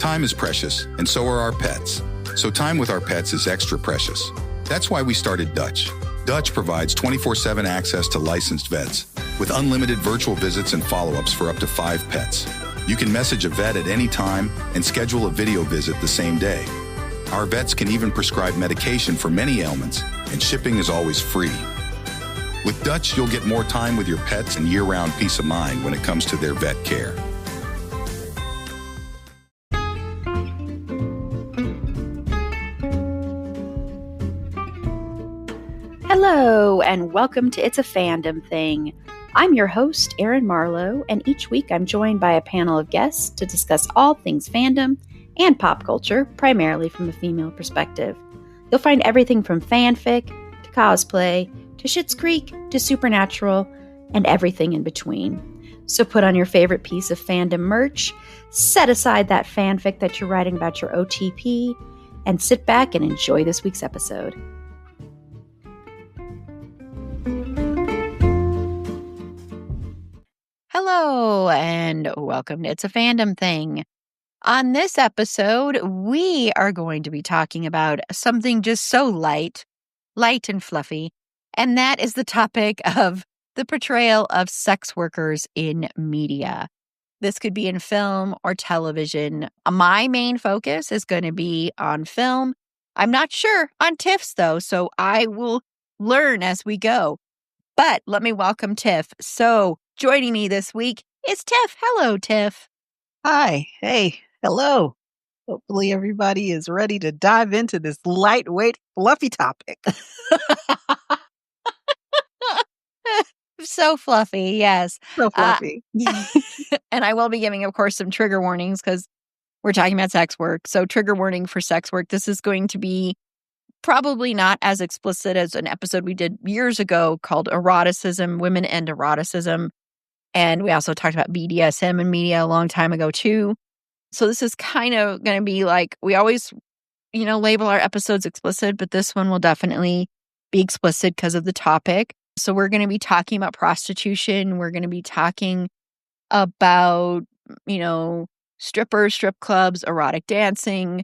Time is precious, and so are our pets. So time with our pets is extra precious. That's why we started Dutch. Dutch provides 24/7 access to licensed vets with unlimited virtual visits and follow-ups for up to 5 pets. You can message a vet at any time and schedule a video visit the same day. Our vets can even prescribe medication for many ailments, and shipping is always free. With Dutch, you'll get more time with your pets and year-round peace of mind when it comes to their vet care. Hello, and welcome to It's a Fandom Thing. I'm your host, Erin Marlowe, and each week I'm joined by a panel of guests to discuss all things fandom and pop culture, primarily from a female perspective. You'll find everything from fanfic to cosplay to Schitt's Creek to Supernatural and everything in between. So put on your favorite piece of fandom merch, set aside that fanfic that you're writing about your OTP, and sit back and enjoy this week's episode. Hello, and welcome to It's a Fandom Thing. On this episode, we are going to be talking about something just so light and fluffy, and that is the topic of the portrayal of sex workers in media. This could be in film or television. My main focus is going to be on film. I'm not sure on Tiff's, though, so I will learn as we go. But let me welcome Tiff. So joining me this week is Tiff. Hello, Tiff. Hi. Hey. Hello. Hopefully everybody is ready to dive into this lightweight, fluffy topic. So fluffy, yes. So fluffy. And I will be giving, of course, some trigger warnings because we're talking about sex work. So trigger warning for sex work. This is going to be probably not as explicit as an episode we did years ago called Eroticism, Women and Eroticism. And we also talked about BDSM in media a long time ago, too. So this is kind of going to be like, we always, label our episodes explicit, but this one will definitely be explicit because of the topic. So we're going to be talking about prostitution. We're going to be talking about, strippers, strip clubs, erotic dancing.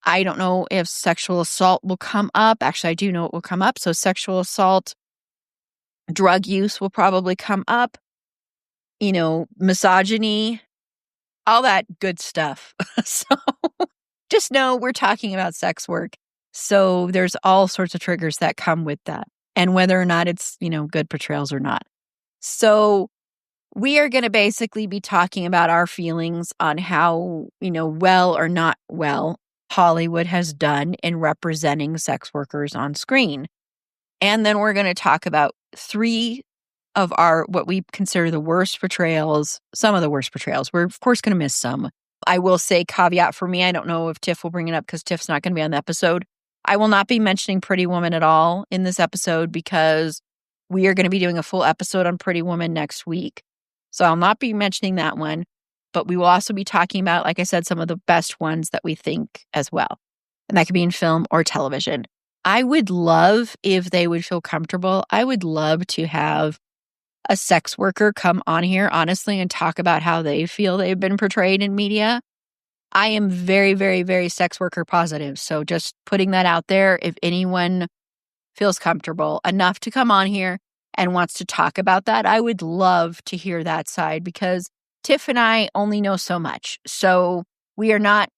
I don't know if sexual assault will come up. Actually, I do know it will come up. So sexual assault, drug use will probably come up. Misogyny, all that good stuff. So just know we're talking about sex work. So there's all sorts of triggers that come with that. And whether or not it's, good portrayals or not. So we are going to basically be talking about our feelings on how, well or not well Hollywood has done in representing sex workers on screen. And then we're going to talk about 3 of our, what we consider the worst portrayals, some of the worst portrayals. We're, of course, going to miss some. I will say caveat for me, I don't know if Tiff will bring it up because Tiff's not going to be on the episode. I will not be mentioning Pretty Woman at all in this episode because we are going to be doing a full episode on Pretty Woman next week. So I'll not be mentioning that one. But we will also be talking about, like I said, some of the best ones that we think as well. And that could be in film or television. I would love if they would feel comfortable. I would love to have a sex worker come on here, honestly, and talk about how they feel they've been portrayed in media. I am very, very, very sex worker positive. So just putting that out there, if anyone feels comfortable enough to come on here and wants to talk about that, I would love to hear that side because Tiff and I only know so much. So we are not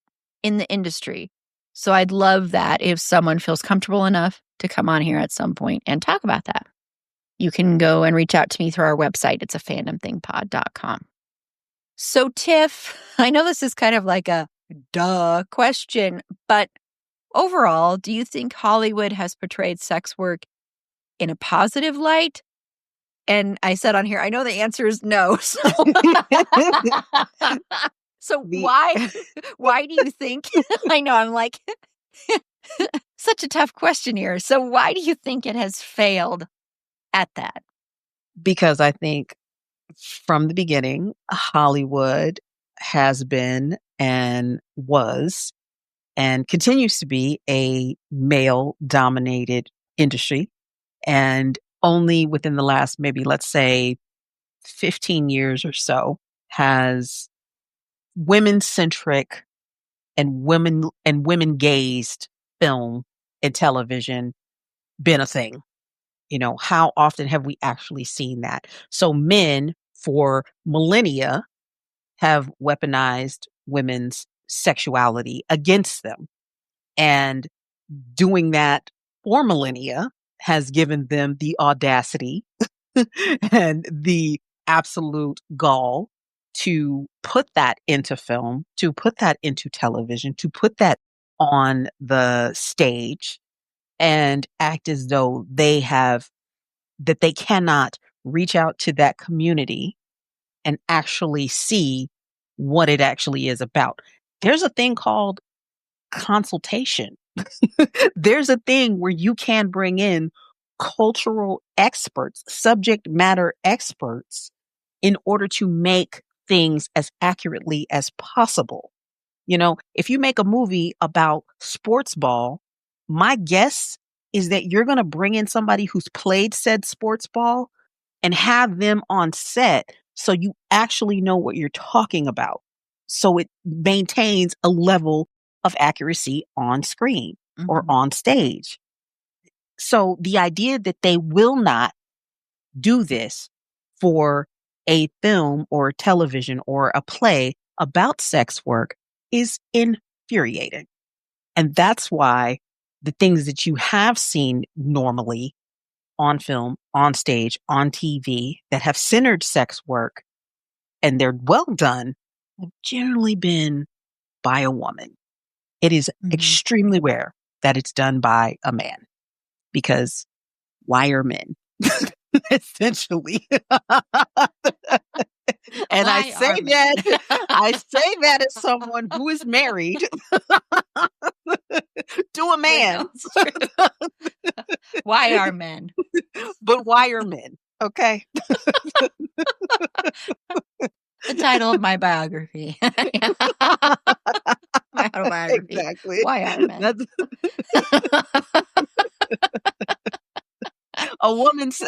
in the industry. So I'd love that if someone feels comfortable enough to come on here at some point and talk about that. You can go and reach out to me through our website. It's a fandomthingpod.com. So Tiff, I know this is kind of like a duh question, but overall, do you think Hollywood has portrayed sex work in a positive light? And I said on here, I know the answer is no. So why do you think, I know I'm like, such a tough question here. So why do you think it has failed at that? Because I think from the beginning, Hollywood has been and was and continues to be a male-dominated industry. And only within the last, maybe let's say 15 years or so, has women-centric and women gazed film and television been a thing? You know, how often have we actually seen that? So men for millennia have weaponized women's sexuality against them. And doing that for millennia has given them the audacity and the absolute gall to put that into film, to put that into television, to put that on the stage and act as though that they cannot reach out to that community and actually see what it actually is about. There's a thing called consultation. There's a thing where you can bring in cultural experts, subject matter experts, in order to make things as accurately as possible. You know, if you make a movie about sports ball, my guess is that you're going to bring in somebody who's played said sports ball and have them on set so you actually know what you're talking about. So it maintains a level of accuracy on screen or on stage. So the idea that they will not do this for a film or television or a play about sex work is infuriating. And that's why the things that you have seen normally on film, on stage, on TV that have centered sex work and they're well done have generally been by a woman. It is extremely rare that it's done by a man because why are men? Essentially. And I say that as someone who is married to a man. Why are men? But why are men? Okay. The title of my biography. My autobiography. Exactly. Why are men? A woman's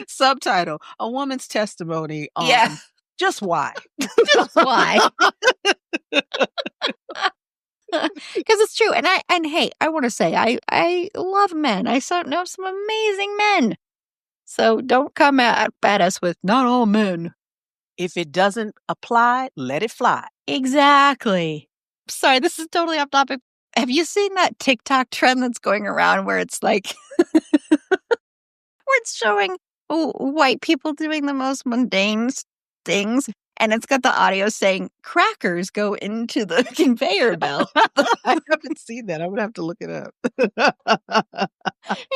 subtitle, a woman's testimony on just why. Just why. Because it's true. And hey, I want to say I love men. I know some amazing men. So don't come at us with not all men. If it doesn't apply, let it fly. Exactly. Sorry, this is totally off topic. Have you seen that TikTok trend that's going around where it's like where it's showing white people doing the most mundane things, and it's got the audio saying crackers go into the conveyor belt. I haven't seen that. I'm gonna have to look it up.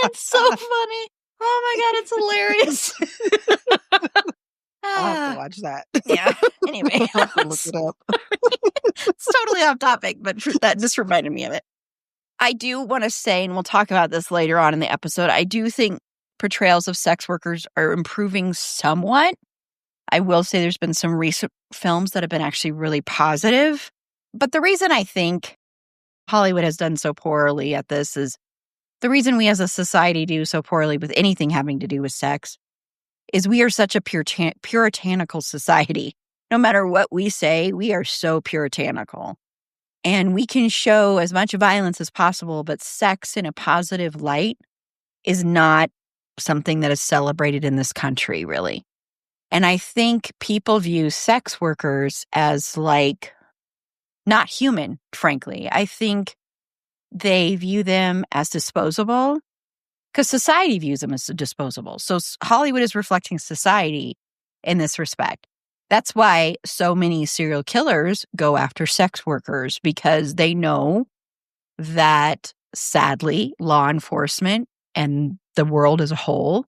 It's so funny. Oh my god, it's hilarious. I'll have to watch that. Yeah. Anyway, I'll have to look it up. It's totally off topic, but that just reminded me of it. I do want to say, and we'll talk about this later on in the episode, I do think portrayals of sex workers are improving somewhat. I will say there's been some recent films that have been actually really positive. But the reason I think Hollywood has done so poorly at this is the reason we as a society do so poorly with anything having to do with sex is we are such a puritanical society. No matter what we say, we are so puritanical. And we can show as much violence as possible, but sex in a positive light is not something that is celebrated in this country, really. And I think people view sex workers as like not human, frankly. I think they view them as disposable because society views them as disposable. So Hollywood is reflecting society in this respect. That's why so many serial killers go after sex workers, because they know that, sadly, law enforcement and the world as a whole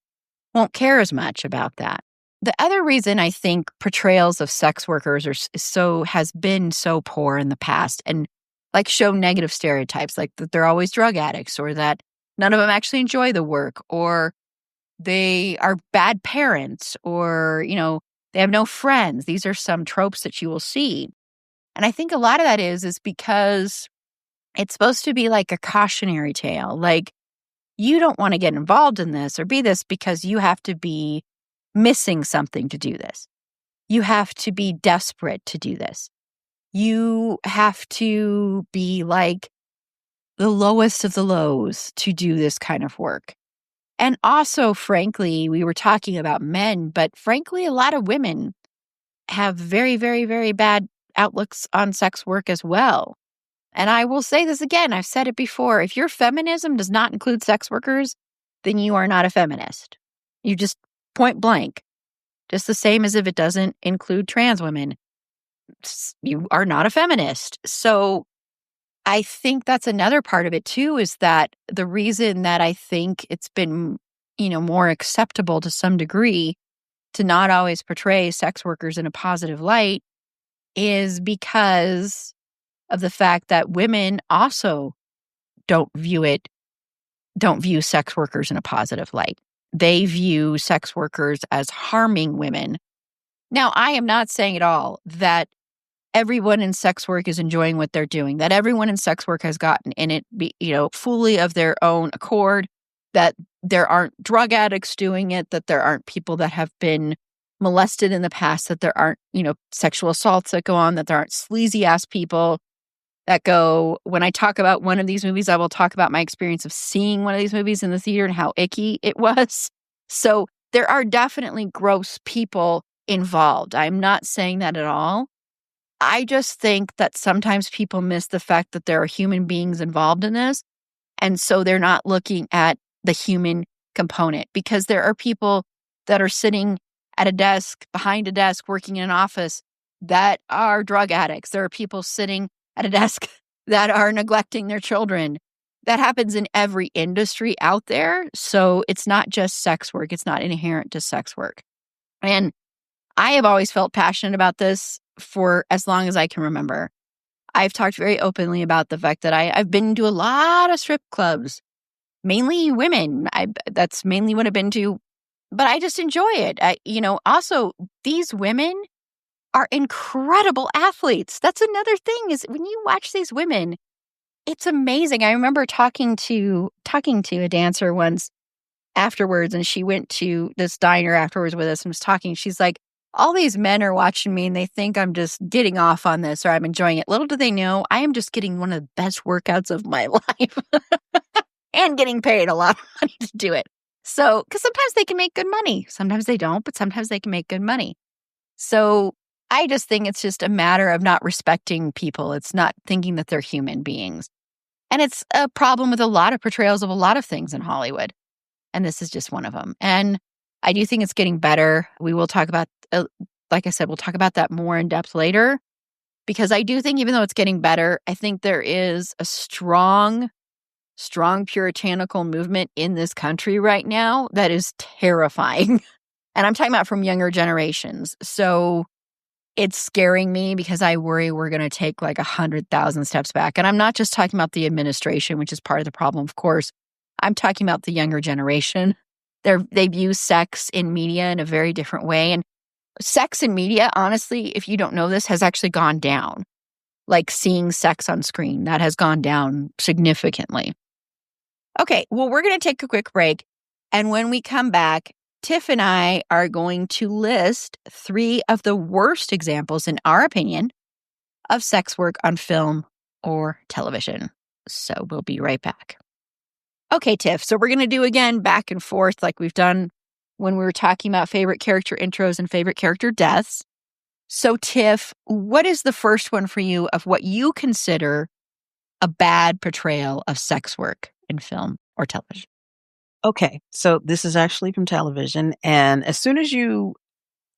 won't care as much about that. The other reason I think portrayals of sex workers has been so poor in the past and like show negative stereotypes, like that they're always drug addicts, or that none of them actually enjoy the work, or they are bad parents, or, they have no friends. These are some tropes that you will see. And I think a lot of that is because it's supposed to be like a cautionary tale. Like, you don't want to get involved in this or be this because you have to be missing something to do this. You have to be desperate to do this. You have to be like the lowest of the lows to do this kind of work. And also, frankly, we were talking about men, but frankly, a lot of women have very, very, very bad outlooks on sex work as well. And I will say this again, I've said it before. If your feminism does not include sex workers, then you are not a feminist. You just point blank. Just the same as if it doesn't include trans women. You are not a feminist. So I think that's another part of it too, is that the reason that I think it's been, more acceptable to some degree to not always portray sex workers in a positive light is because of the fact that women also don't view sex workers in a positive light. They view sex workers as harming women. Now, I am not saying at all that everyone in sex work is enjoying what they're doing, that everyone in sex work has gotten in it, fully of their own accord, that there aren't drug addicts doing it, that there aren't people that have been molested in the past, that there aren't, sexual assaults that go on, that there aren't sleazy ass people that go. When I talk about one of these movies, I will talk about my experience of seeing one of these movies in the theater and how icky it was. So there are definitely gross people involved. I'm not saying that at all. I just think that sometimes people miss the fact that there are human beings involved in this. And so they're not looking at the human component, because there are people that are sitting at a desk, behind a desk, working in an office that are drug addicts. There are people sitting at a desk that are neglecting their children. That happens in every industry out there. So it's not just sex work. It's not inherent to sex work. And I have always felt passionate about this for as long as I can remember. I've talked very openly about the fact that I've been to a lot of strip clubs, mainly women. That's mainly what I've been to, but I just enjoy it. Also, these women are incredible athletes. That's another thing, is when you watch these women, it's amazing. I remember talking to a dancer once afterwards, and she went to this diner afterwards with us and was talking. She's like, all these men are watching me and they think I'm just getting off on this or I'm enjoying it. Little do they know, I am just getting one of the best workouts of my life and getting paid a lot of money to do it. So, because sometimes they can make good money. Sometimes they don't, but sometimes they can make good money. So I just think it's just a matter of not respecting people. It's not thinking that they're human beings. And it's a problem with a lot of portrayals of a lot of things in Hollywood. And this is just one of them. And I do think it's getting better. We will talk about, like I said, we'll talk about that more in depth later, because I do think even though it's getting better, I think there is a strong puritanical movement in this country right now that is terrifying. And I'm talking about from younger generations. So it's scaring me because I worry we're going to take like 100,000 steps back. And I'm not just talking about the administration, which is part of the problem, of course. I'm talking about the younger generation. They view sex in media in a very different way. And sex in media, honestly, if you don't know this, has actually gone down. Like seeing sex on screen, that has gone down significantly. Okay, well, we're going to take a quick break. And when we come back, Tiff and I are going to list 3 of the worst examples, in our opinion, of sex work on film or television. So we'll be right back. Okay, Tiff, so we're going to do again back and forth like we've done when we were talking about favorite character intros and favorite character deaths. So, Tiff, what is the first one for you of what you consider a bad portrayal of sex work in film or television? Okay, so this is actually from television. And as soon as you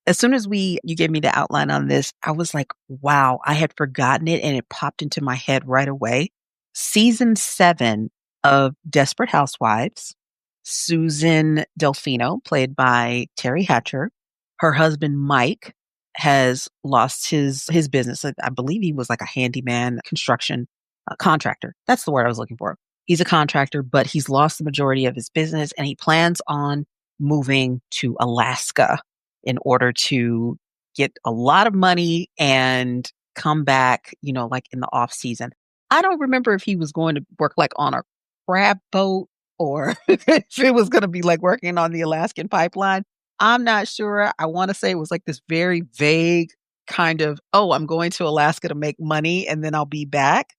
gave me the outline on this, I was like, wow, I had forgotten it and it popped into my head right away. Season 7 of Desperate Housewives, Susan Delfino, played by Terry Hatcher. Her husband, Mike, has lost his business. I believe he was like a handyman, construction contractor. That's the word I was looking for. He's a contractor, but he's lost the majority of his business and he plans on moving to Alaska in order to get a lot of money and come back, like in the off season. I don't remember if he was going to work like on a crab boat or if it was going to be like working on the Alaskan pipeline. I'm not sure. I want to say it was like this very vague kind of, oh, I'm going to Alaska to make money and then I'll be back.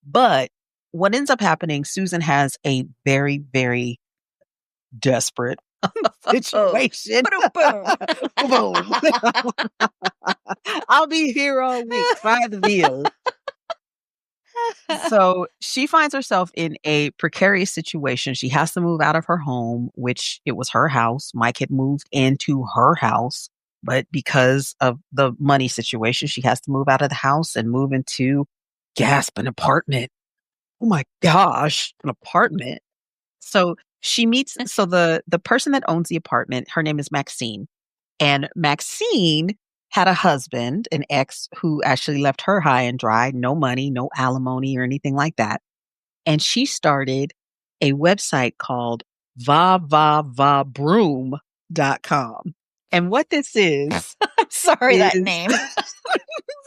But what ends up happening, Susan has a very, very desperate situation. Boom. Boom. I'll be here all week. 5 years. So she finds herself in a precarious situation. She has to move out of her home, which it was her house. Mike had moved into her house, but because of the money situation, she has to move out of the house and move into, gasp, an apartment. Oh my gosh, an apartment. So she meets, so the person that owns the apartment, her name is Maxine. And Maxine had a husband, an ex, who actually left her high and dry, no money, no alimony or anything like that. And she started a website called vavavabroom.com. And what this is, I'm sorry, that name.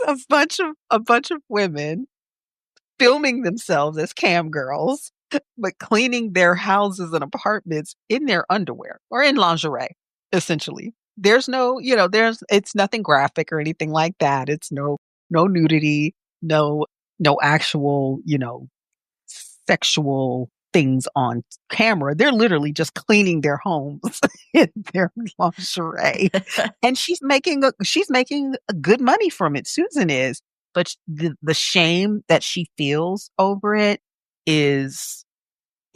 a bunch of women filming themselves as cam girls, but cleaning their houses and apartments in their underwear or in lingerie, essentially. There's no, it's nothing graphic or anything like that. It's no nudity, no actual, sexual things on camera. They're literally just cleaning their homes in their lingerie. And she's making good money from it. Susan is. But the shame that she feels over it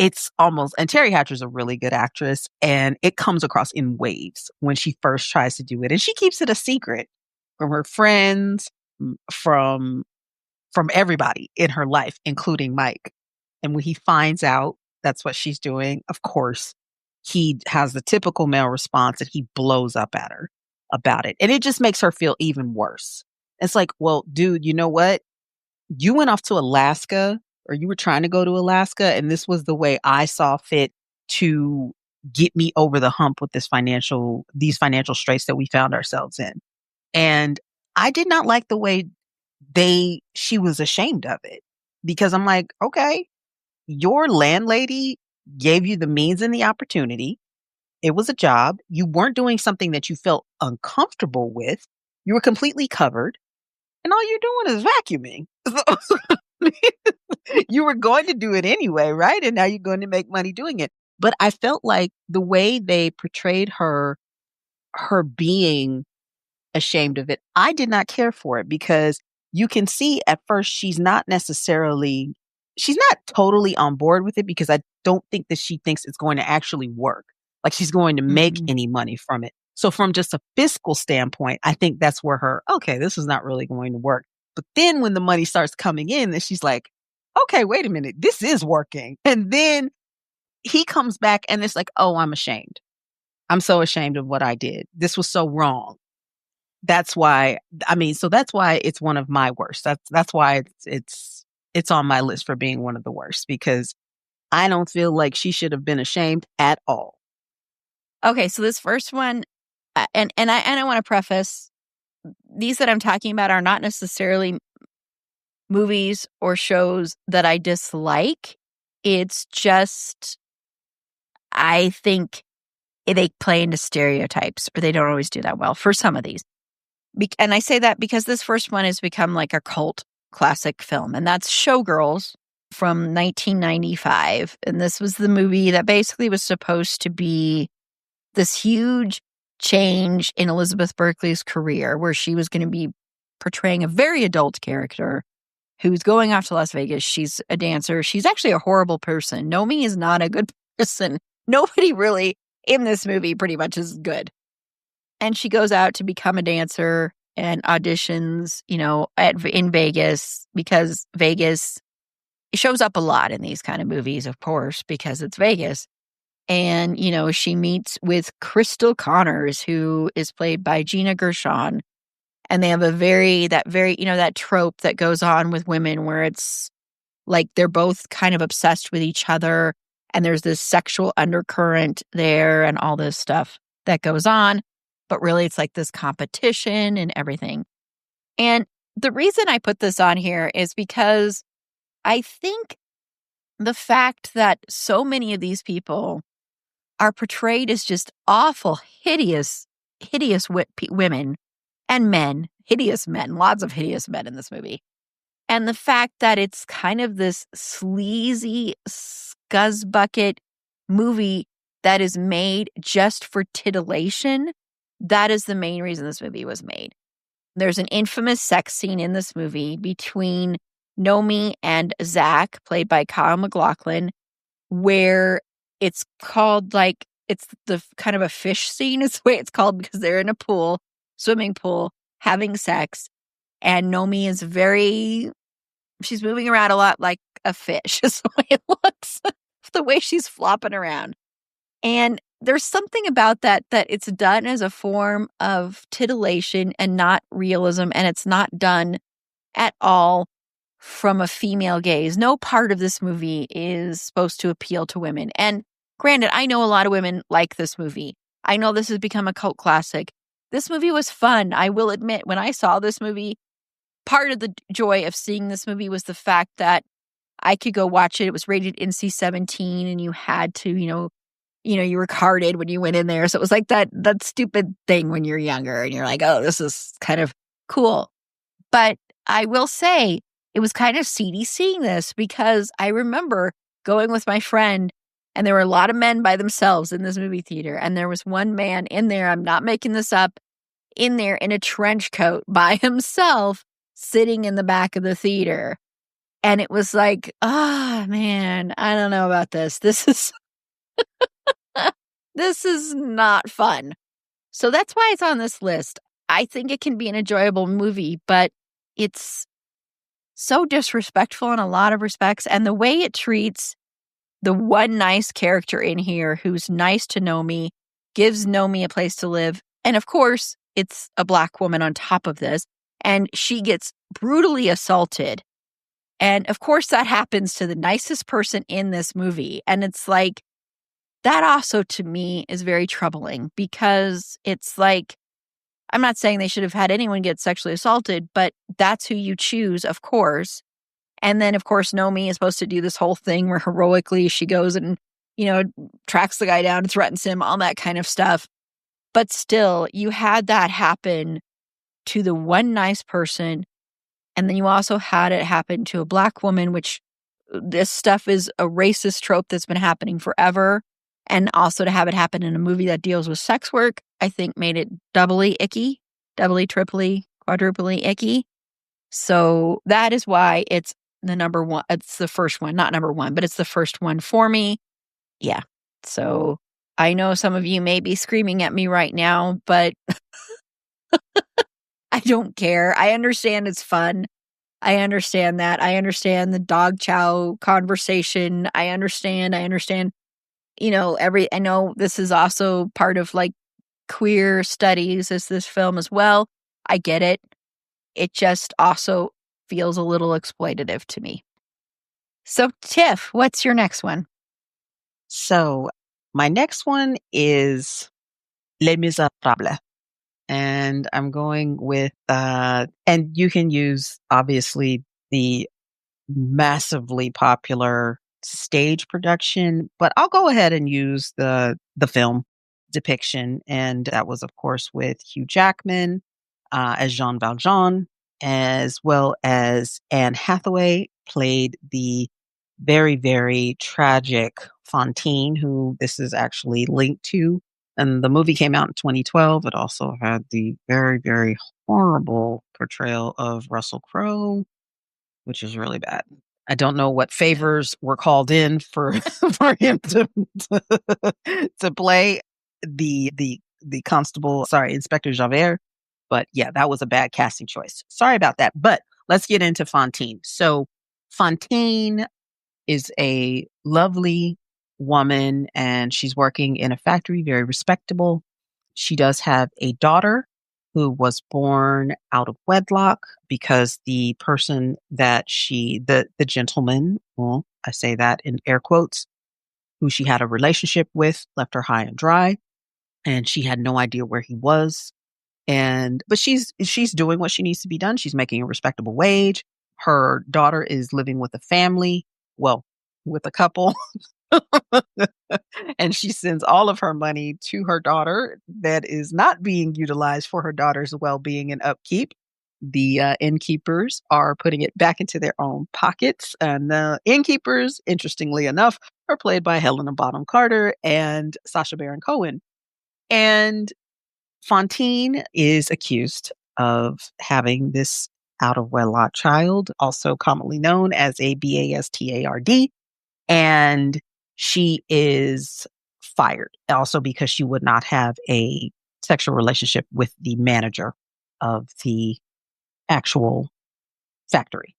it's almost, and Terry Hatcher's a really good actress, and it comes across in waves when she first tries to do it. And she keeps it a secret from her friends, from everybody in her life, including Mike. And when he finds out that's what she's doing, of course, he has the typical male response and he blows up at her about it. And it just makes her feel even worse. It's like, well, dude, you know what? You went off to Alaska, or you were trying to go to Alaska, and this was the way I saw fit to get me over the hump with these financial straits that we found ourselves in. And I did not like the way she was ashamed of it, because I'm like, okay, your landlady gave you the means and the opportunity. It was a job. You weren't doing something that you felt uncomfortable with. You were completely covered. And all you're doing is vacuuming. So, you were going to do it anyway, right? And now you're going to make money doing it. But I felt like the way they portrayed her being ashamed of it, I did not care for it, because you can see at first she's not totally on board with it, because I don't think that she thinks it's going to actually work. Like she's going to make any money from it. So from just a fiscal standpoint, I think that's where okay, this is not really going to work. But then when the money starts coming in, then she's like, okay, wait a minute, this is working. And then he comes back and it's like, oh, I'm ashamed. I'm so ashamed of what I did. This was so wrong. That's why, that's why it's one of my worst. That's why it's on my list for being one of the worst, because I don't feel like she should have been ashamed at all. Okay, so this first one, and I want to preface, these that I'm talking about are not necessarily movies or shows that I dislike. It's just, I think they play into stereotypes, or they don't always do that well for some of these. And I say that because this first one has become like a cult classic film, and that's Showgirls from 1995. And this was the movie that basically was supposed to be this huge change in Elizabeth Berkley's career, where she was going to be portraying a very adult character who's going off to Las Vegas. She's a dancer. She's actually a horrible person. Nomi is not a good person. Nobody really in this movie pretty much is good. And she goes out to become a dancer and auditions, in Vegas, because Vegas shows up a lot in these kind of movies, of course, because it's Vegas. And, she meets with Crystal Connors, who is played by Gina Gershon. And they have that trope that goes on with women where it's like they're both kind of obsessed with each other. And there's this sexual undercurrent there and all this stuff that goes on. But really, it's like this competition and everything. And the reason I put this on here is because I think the fact that so many of these people are portrayed as just awful, hideous women and men, hideous men, lots of hideous men in this movie. And the fact that it's kind of this sleazy scuzzbucket movie that is made just for titillation, that is the main reason this movie was made. There's an infamous sex scene in this movie between Nomi and Zach, played by Kyle MacLachlan, where it's called like, it's the kind of a fish scene is the way it's called because they're in a pool, swimming pool, having sex. And Nomi is she's moving around a lot like a fish is the way it looks, the way she's flopping around. And there's something about that it's done as a form of titillation and not realism, and it's not done at all from a female gaze. No part of this movie is supposed to appeal to women. And granted, I know a lot of women like this movie. I know this has become a cult classic. This movie was fun. I will admit, when I saw this movie, part of the joy of seeing this movie was the fact that I could go watch it. It was rated NC-17 and you had to, you were carded when you went in there. So it was like that stupid thing when you're younger and you're like, oh, this is kind of cool. But I will say it was kind of seedy seeing this because I remember going with my friend and there were a lot of men by themselves in this movie theater. And there was one man in there, I'm not making this up, in there in a trench coat by himself sitting in the back of the theater. And it was like, man, I don't know about this. This is this is not fun. So that's why it's on this list. I think it can be an enjoyable movie, but it's so disrespectful in a lot of respects. And the way it treats the one nice character in here who's nice to Nomi, gives Nomi a place to live. And of course, it's a Black woman on top of this. And she gets brutally assaulted. And of course, that happens to the nicest person in this movie. And it's like, that also to me is very troubling because it's like, I'm not saying they should have had anyone get sexually assaulted, but that's who you choose, of course. And then, of course, Nomi is supposed to do this whole thing where heroically she goes and, tracks the guy down, threatens him, all that kind of stuff. But still, you had that happen to the one nice person. And then you also had it happen to a Black woman, which this stuff is a racist trope that's been happening forever. And also to have it happen in a movie that deals with sex work, I think made it doubly icky, doubly, triply, quadruply icky. So that is why it's the number one. It's the first one, not number one, but it's the first one for me. Yeah. So I know some of you may be screaming at me right now, but I don't care. I understand it's fun. I understand that. I understand the dog chow conversation. I understand. I know this is also part of like queer studies as this film as well. I get it. It just also feels a little exploitative to me. So Tiff, what's your next one? So my next one is Les Misérables. And I'm going with, and you can use obviously the massively popular stage production, but I'll go ahead and use the film depiction. And that was, of course, with Hugh Jackman as Jean Valjean, as well as Anne Hathaway played the very, very tragic Fantine, who this is actually linked to. And the movie came out in 2012. It also had the very, very horrible portrayal of Russell Crowe, which is really bad. I don't know what favors were called in for for him to play the constable, Inspector Javert. But yeah, that was a bad casting choice. Sorry about that. But let's get into Fantine. So Fantine is a lovely woman and she's working in a factory, very respectable. She does have a daughter who was born out of wedlock because the person that the gentleman, well, I say that in air quotes, who she had a relationship with left her high and dry and she had no idea where he was. But she's doing what she needs to be done. She's making a respectable wage. Her daughter is living with a family, well, with a couple. And she sends all of her money to her daughter that is not being utilized for her daughter's well-being and upkeep. The innkeepers are putting it back into their own pockets. And the innkeepers, interestingly enough, are played by Helena Bonham Carter and Sacha Baron Cohen. And Fontaine is accused of having this out of wedlock child, also commonly known as a BASTARD. And she is fired also because she would not have a sexual relationship with the manager of the actual factory.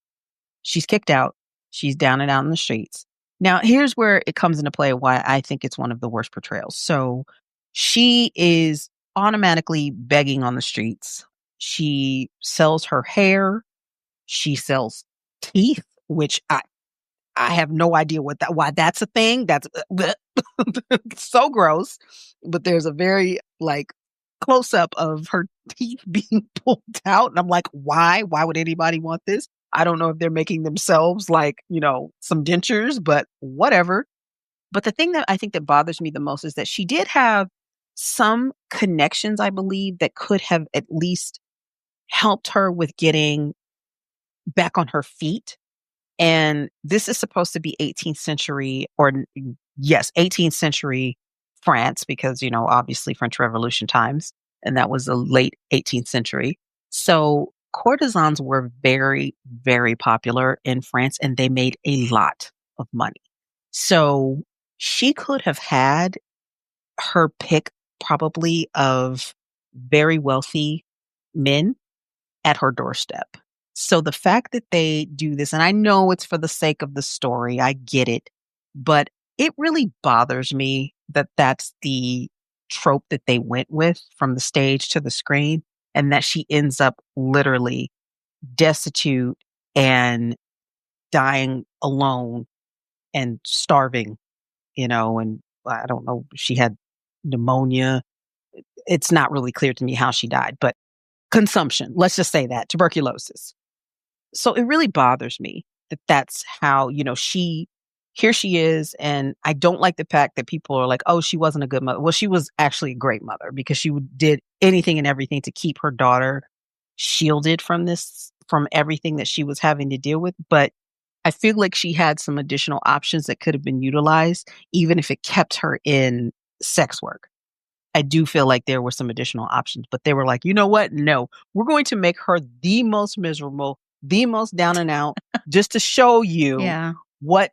She's kicked out. She's down and out in the streets. Now, here's where it comes into play why I think it's one of the worst portrayals. So she is automatically begging on the streets. She sells her hair. She sells teeth, which I have no idea why that's a thing. That's so gross. But there's a very close up of her teeth being pulled out. And I'm like, why? Why would anybody want this? I don't know if they're making themselves some dentures, but whatever. But the thing that I think that bothers me the most is that she did have some connections, I believe, that could have at least helped her with getting back on her feet. And this is supposed to be 18th century, or yes, 18th century France, because, obviously French Revolution times, and that was the late 18th century. So courtesans were very, very popular in France, and they made a lot of money. So she could have had her pick probably of very wealthy men at her doorstep. So the fact that they do this, and I know it's for the sake of the story, I get it, but it really bothers me that that's the trope that they went with from the stage to the screen, and that she ends up literally destitute and dying alone and starving, and I don't know, she had pneumonia. It's not really clear to me how she died, but consumption, let's just say that, tuberculosis. So it really bothers me that that's how, here she is. And I don't like the fact that people are like, oh, she wasn't a good mother. Well, she was actually a great mother because she did anything and everything to keep her daughter shielded from everything that she was having to deal with. But I feel like she had some additional options that could have been utilized, even if it kept her in sex work. I do feel like there were some additional options, but they were like, you know what? No, we're going to make her the most miserable, the most down and out, just to show you what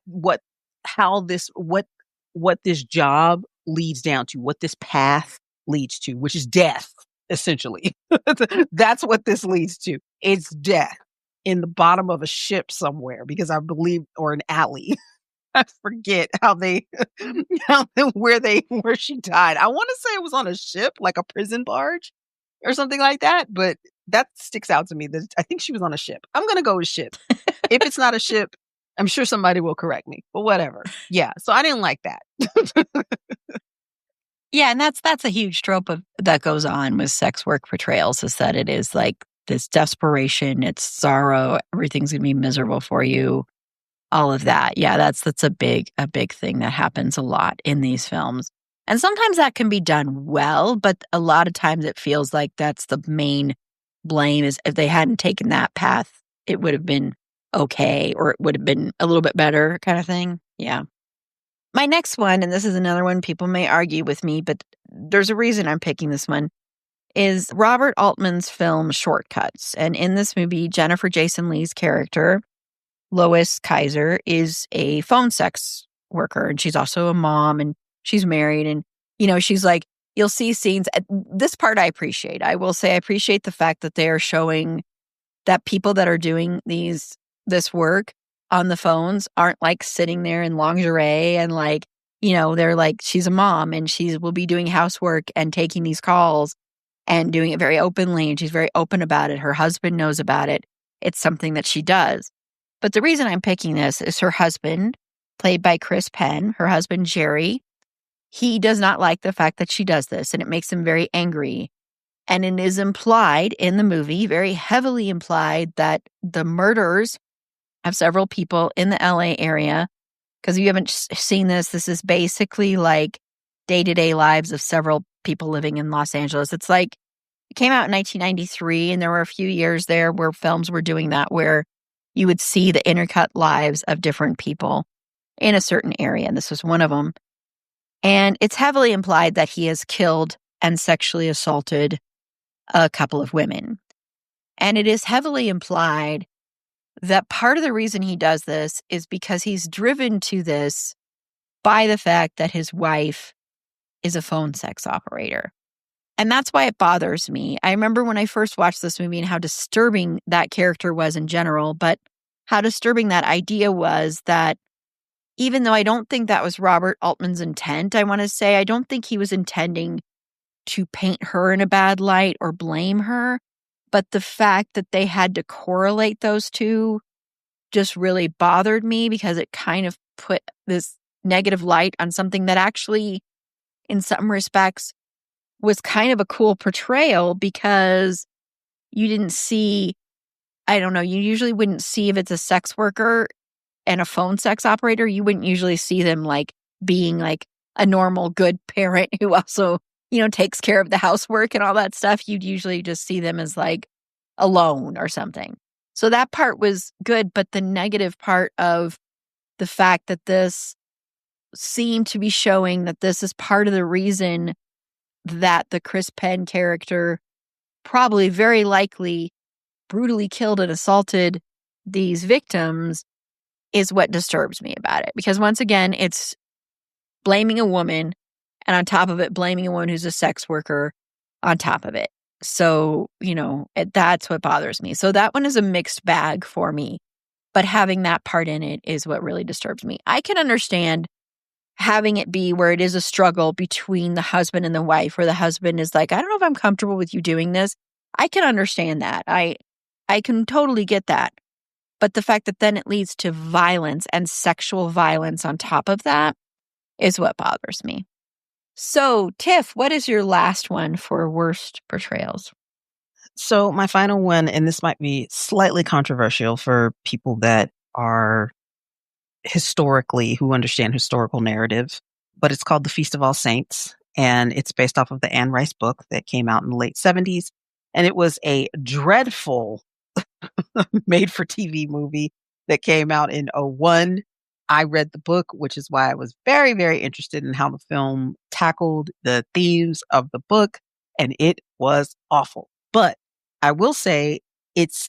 this job leads down to, what this path leads to, which is death, essentially. That's what this leads to. It's death in the bottom of a ship somewhere, because I believe, or an alley. I forget where she died. I want to say it was on a ship, like a prison barge or something like that, but that sticks out to me. I think she was on a ship. I'm going to go with ship. If it's not a ship, I'm sure somebody will correct me, but whatever. Yeah. So I didn't like that. Yeah. And that's a huge trope that goes on with sex work portrayals, is that it is like this desperation, it's sorrow, everything's going to be miserable for you. All of that. Yeah, that's a big thing that happens a lot in these films. And sometimes that can be done well, but a lot of times it feels like that's the main blame, is if they hadn't taken that path, it would have been okay, or it would have been a little bit better, kind of thing. Yeah. My next one, and this is another one people may argue with me, but there's a reason I'm picking this one, is Robert Altman's film Shortcuts. And in this movie, Jennifer Jason Leigh's character, Lois Kaiser, is a phone sex worker, and she's also a mom, and she's married, and she's like, you'll see scenes. This part I appreciate. I will say I appreciate the fact that they are showing that people that are doing this work on the phones aren't like sitting there in lingerie and they're like, she's a mom and she will be doing housework and taking these calls and doing it very openly, and she's very open about it. Her husband knows about it. It's something that she does. But the reason I'm picking this is her husband, played by Chris Penn, her husband, Jerry, he does not like the fact that she does this, and it makes him very angry. And it is implied in the movie, very heavily implied, that the murders of several people in the LA area, because if you haven't seen this is basically like day-to-day lives of several people living in Los Angeles. It's like It came out in 1993, and there were a few years there where films were doing that, where you would see the intercut lives of different people in a certain area, and this was one of them. And it's heavily implied that he has killed and sexually assaulted a couple of women. And it is heavily implied that part of the reason he does this is because he's driven to this by the fact that his wife is a phone sex operator. And that's why it bothers me. I remember when I first watched this movie and how disturbing that character was in general, but how disturbing that idea was that even though I don't think that was Robert Altman's intent, I want to say, I don't think he was intending to paint her in a bad light or blame her. But the fact that they had to correlate those two just really bothered me, because it kind of put this negative light on something that actually, in some respects, was kind of a cool portrayal, because you didn't see, I don't know, you usually wouldn't see, if it's a sex worker and a phone sex operator, you wouldn't usually see them like being like a normal good parent who also, takes care of the housework and all that stuff. You'd usually just see them as like alone or something. So that part was good, but the negative part of the fact that this seemed to be showing that this is part of the reason that the Chris Penn character probably very likely brutally killed and assaulted these victims is what disturbs me about it. Because once again, it's blaming a woman, and on top of it, blaming a woman who's a sex worker on top of it. So, that's what bothers me. So that one is a mixed bag for me. But having that part in it is what really disturbs me. I can understand having it be where it is a struggle between the husband and the wife, where the husband is like, I don't know if I'm comfortable with you doing this. I can understand that. I can totally get that. But the fact that then it leads to violence and sexual violence on top of that is what bothers me. So, Tiff, what is your last one for worst portrayals? So my final one, and this might be slightly controversial for people that are who understand historical narrative, but it's called The Feast of All Saints, and it's based off of the Anne Rice book that came out in the late 70s. And it was a dreadful made-for-TV movie that came out in 2001. I read the book, which is why I was very, very interested in how the film tackled the themes of the book, and it was awful. But I will say it's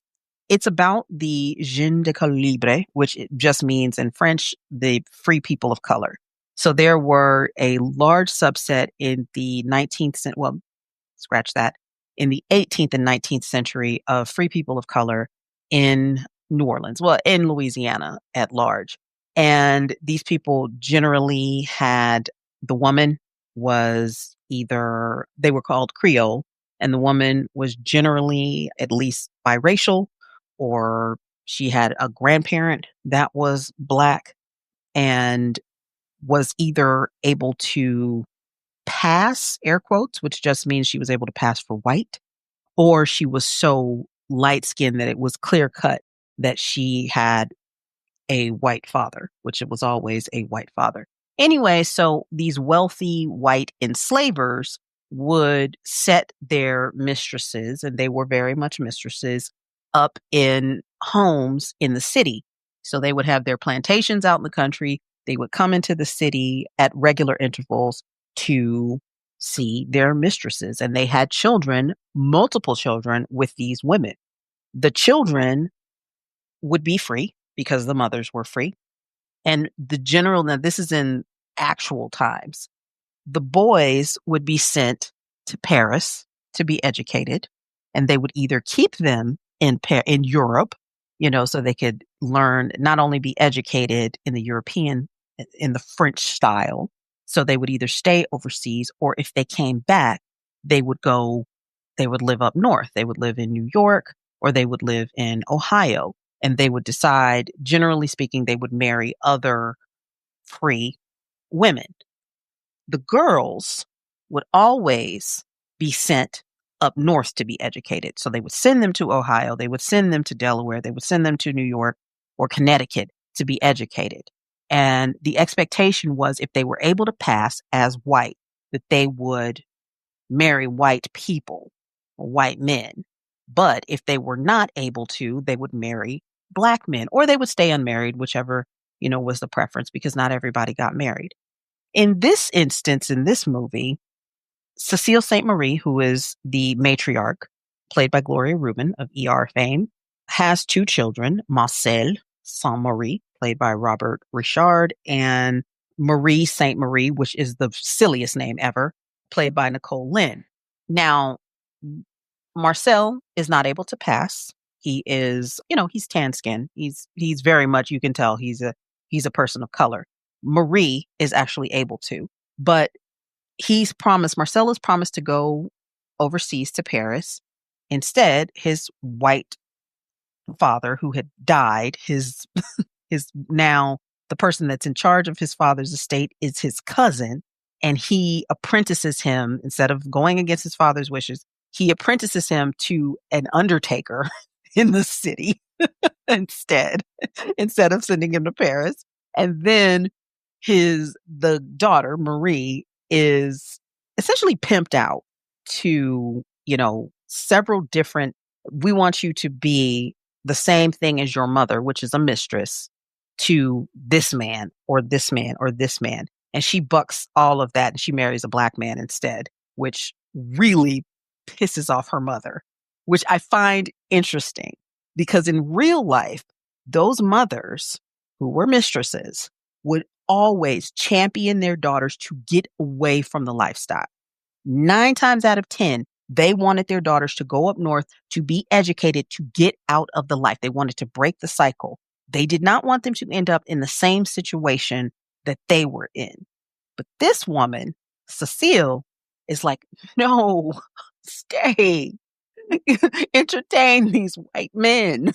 about the gens de couleur libre, which it just means in French, the free people of color. So there were a large subset in the 19th century, well, scratch that, in the 18th and 19th century of free people of color in New Orleans, well, in Louisiana at large. And these people generally had, the woman was either, they were called Creole, and the woman was generally at least biracial, or she had a grandparent that was Black and was either able to pass, air quotes, which just means she was able to pass for white, or she was so light skinned that it was clear cut that she had a white father, which it was always a white father. Anyway, so these wealthy white enslavers would set their mistresses, and they were very much mistresses, up in homes in the city. So they would have their plantations out in the country. They would come into the city at regular intervals to see their mistresses. And they had children, multiple children with these women. The children would be free because the mothers were free. And now this is in actual times, the boys would be sent to Paris to be educated, and they would either keep them in Europe, so they could learn, not only be educated in the French style. So they would either stay overseas, or if they came back, they would live up north. They would live in New York, or they would live in Ohio, and they would decide, generally speaking, they would marry other free women. The girls would always be sent up north to be educated. So they would send them to Ohio, they would send them to Delaware, they would send them to New York or Connecticut to be educated. And the expectation was, if they were able to pass as white, that they would marry white people. white men. But if they were not able to, they would marry Black men, or they would stay unmarried, whichever, was the preference, because not everybody got married. In this instance, in this movie, Cecile St. Marie, who is the matriarch, played by Gloria Rubin of ER fame, has 2 children, Marcel Saint Marie, played by Robert Richard, and Marie St. Marie, which is the silliest name ever, played by Nicole Lynn. Now, Marcel is not able to pass. He is, he's tan skin. He's very much, you can tell he's a person of color. Marie is actually able to, but Marcel is promised to go overseas to Paris. Instead, his white father, who had died, his now the person that's in charge of his father's estate is his cousin, and he apprentices him, instead of going against his father's wishes, he apprentices him to an undertaker in the city instead of sending him to Paris. And then the daughter, Marie, is essentially pimped out to, several different, we want you to be the same thing as your mother, which is a mistress, to this man or this man or this man. And she bucks all of that and she marries a Black man instead, which really pisses off her mother, which I find interesting because in real life, those mothers who were mistresses would always champion their daughters to get away from the lifestyle. 9 times out of 10, they wanted their daughters to go up north to be educated, to get out of the life. They wanted to break the cycle. They did not want them to end up in the same situation that they were in. But this woman, Cecile, is like, no, stay. Entertain these white men.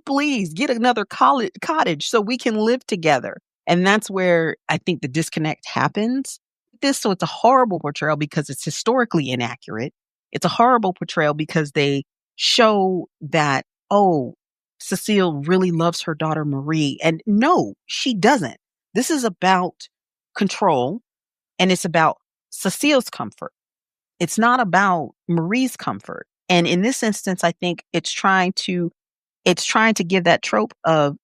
Please get another cottage so we can live together. And that's where I think the disconnect happens. So it's a horrible portrayal because it's historically inaccurate. It's a horrible portrayal because they show that, Cecile really loves her daughter Marie. And no, she doesn't. This is about control, and it's about Cecile's comfort. It's not about Marie's comfort. And in this instance, I think it's trying to give that trope of,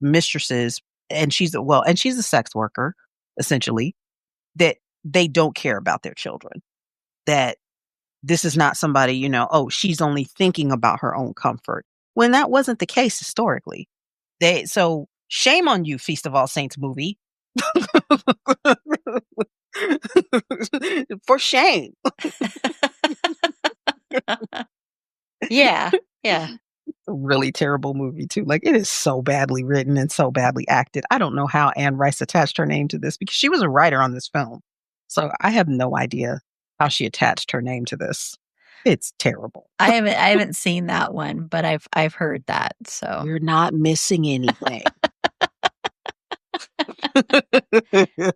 mistresses, and she's a sex worker, essentially, that they don't care about their children. That this is not somebody, she's only thinking about her own comfort. When that wasn't the case historically. So shame on you, Feast of All Saints movie. For shame. Yeah. A really terrible movie too. Like, it is so badly written and so badly acted. I don't know how Anne Rice attached her name to this because she was a writer on this film. So I have no idea how she attached her name to this. It's terrible. I haven't seen that one, but I've heard that. So you're not missing anything.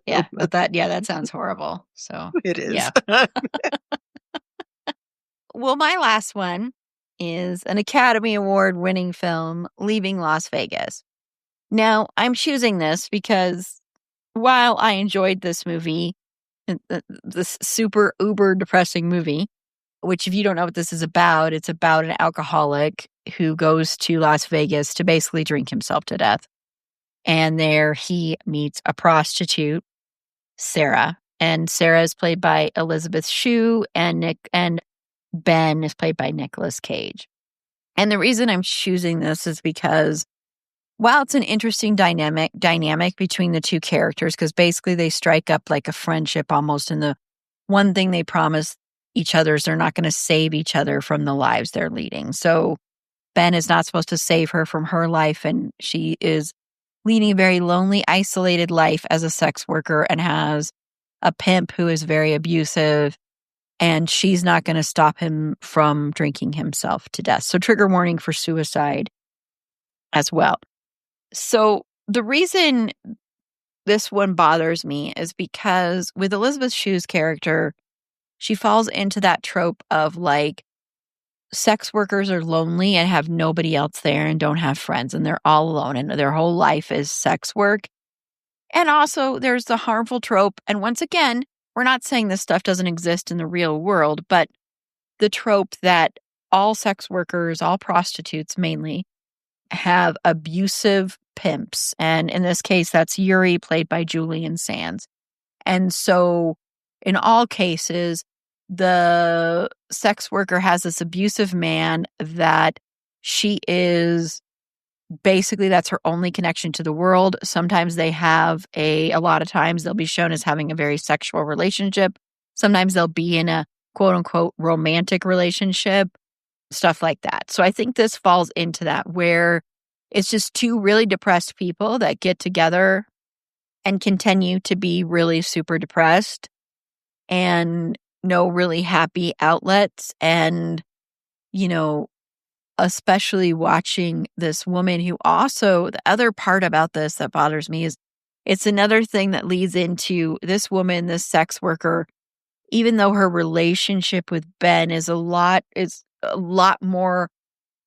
Yeah, but that sounds horrible. So it is. Yeah. Well, my last one is an Academy Award winning film, Leaving Las Vegas. Now, I'm choosing this because while I enjoyed this movie, this super uber depressing movie, which if you don't know what this is about, it's about an alcoholic who goes to Las Vegas to basically drink himself to death. And there he meets a prostitute, Sarah. And Sarah is played by Elizabeth Shue, and Ben is played by Nicolas Cage. And the reason I'm choosing this is because while it's an interesting dynamic between the two characters, because basically they strike up like a friendship almost, and the one thing they promise each other is they're not going to save each other from the lives they're leading. So Ben is not supposed to save her from her life, and she is leading a very lonely, isolated life as a sex worker and has a pimp who is very abusive, and she's not going to stop him from drinking himself to death. So trigger warning for suicide as well. So the reason this one bothers me is because with Elizabeth Shue's character, she falls into that trope of like sex workers are lonely and have nobody else there and don't have friends, and they're all alone and their whole life is sex work. And also there's the harmful trope. And once again, we're not saying this stuff doesn't exist in the real world, but the trope that all sex workers, all prostitutes mainly, have abusive pimps. And in this case, that's Yuri, played by Julian Sands. And so in all cases, the sex worker has this abusive man that she is basically, that's her only connection to the world. Sometimes they have a lot of times they'll be shown as having a very sexual relationship. Sometimes they'll be in a quote unquote romantic relationship, stuff like that. So I think this falls into that, where it's just two really depressed people that get together and continue to be really super depressed and no really happy outlets. And, you know, especially watching this woman who also, the other part about this that bothers me is it's another thing that leads into this woman, this sex worker, even though her relationship with Ben is a lot more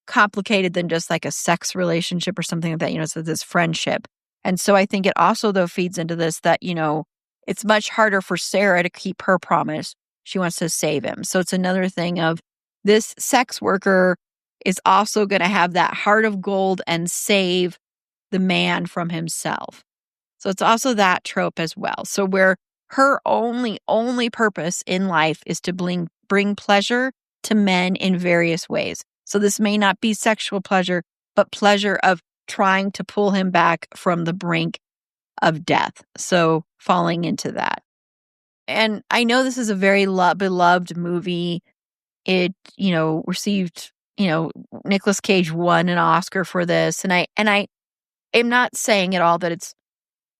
complicated than just like a sex relationship or something like that, you know, so this friendship. And so I think it also though feeds into this that, you know, it's much harder for Sarah to keep her promise. She wants to save him. So it's another thing of this sex worker is also going to have that heart of gold and save the man from himself. So it's also that trope as well. So where her only purpose in life is to bring pleasure to men in various ways. So this may not be sexual pleasure, but pleasure of trying to pull him back from the brink of death. So falling into that. And I know this is a very beloved movie. It, you know, received, you know, Nicolas Cage won an Oscar for this. And I am not saying at all that it's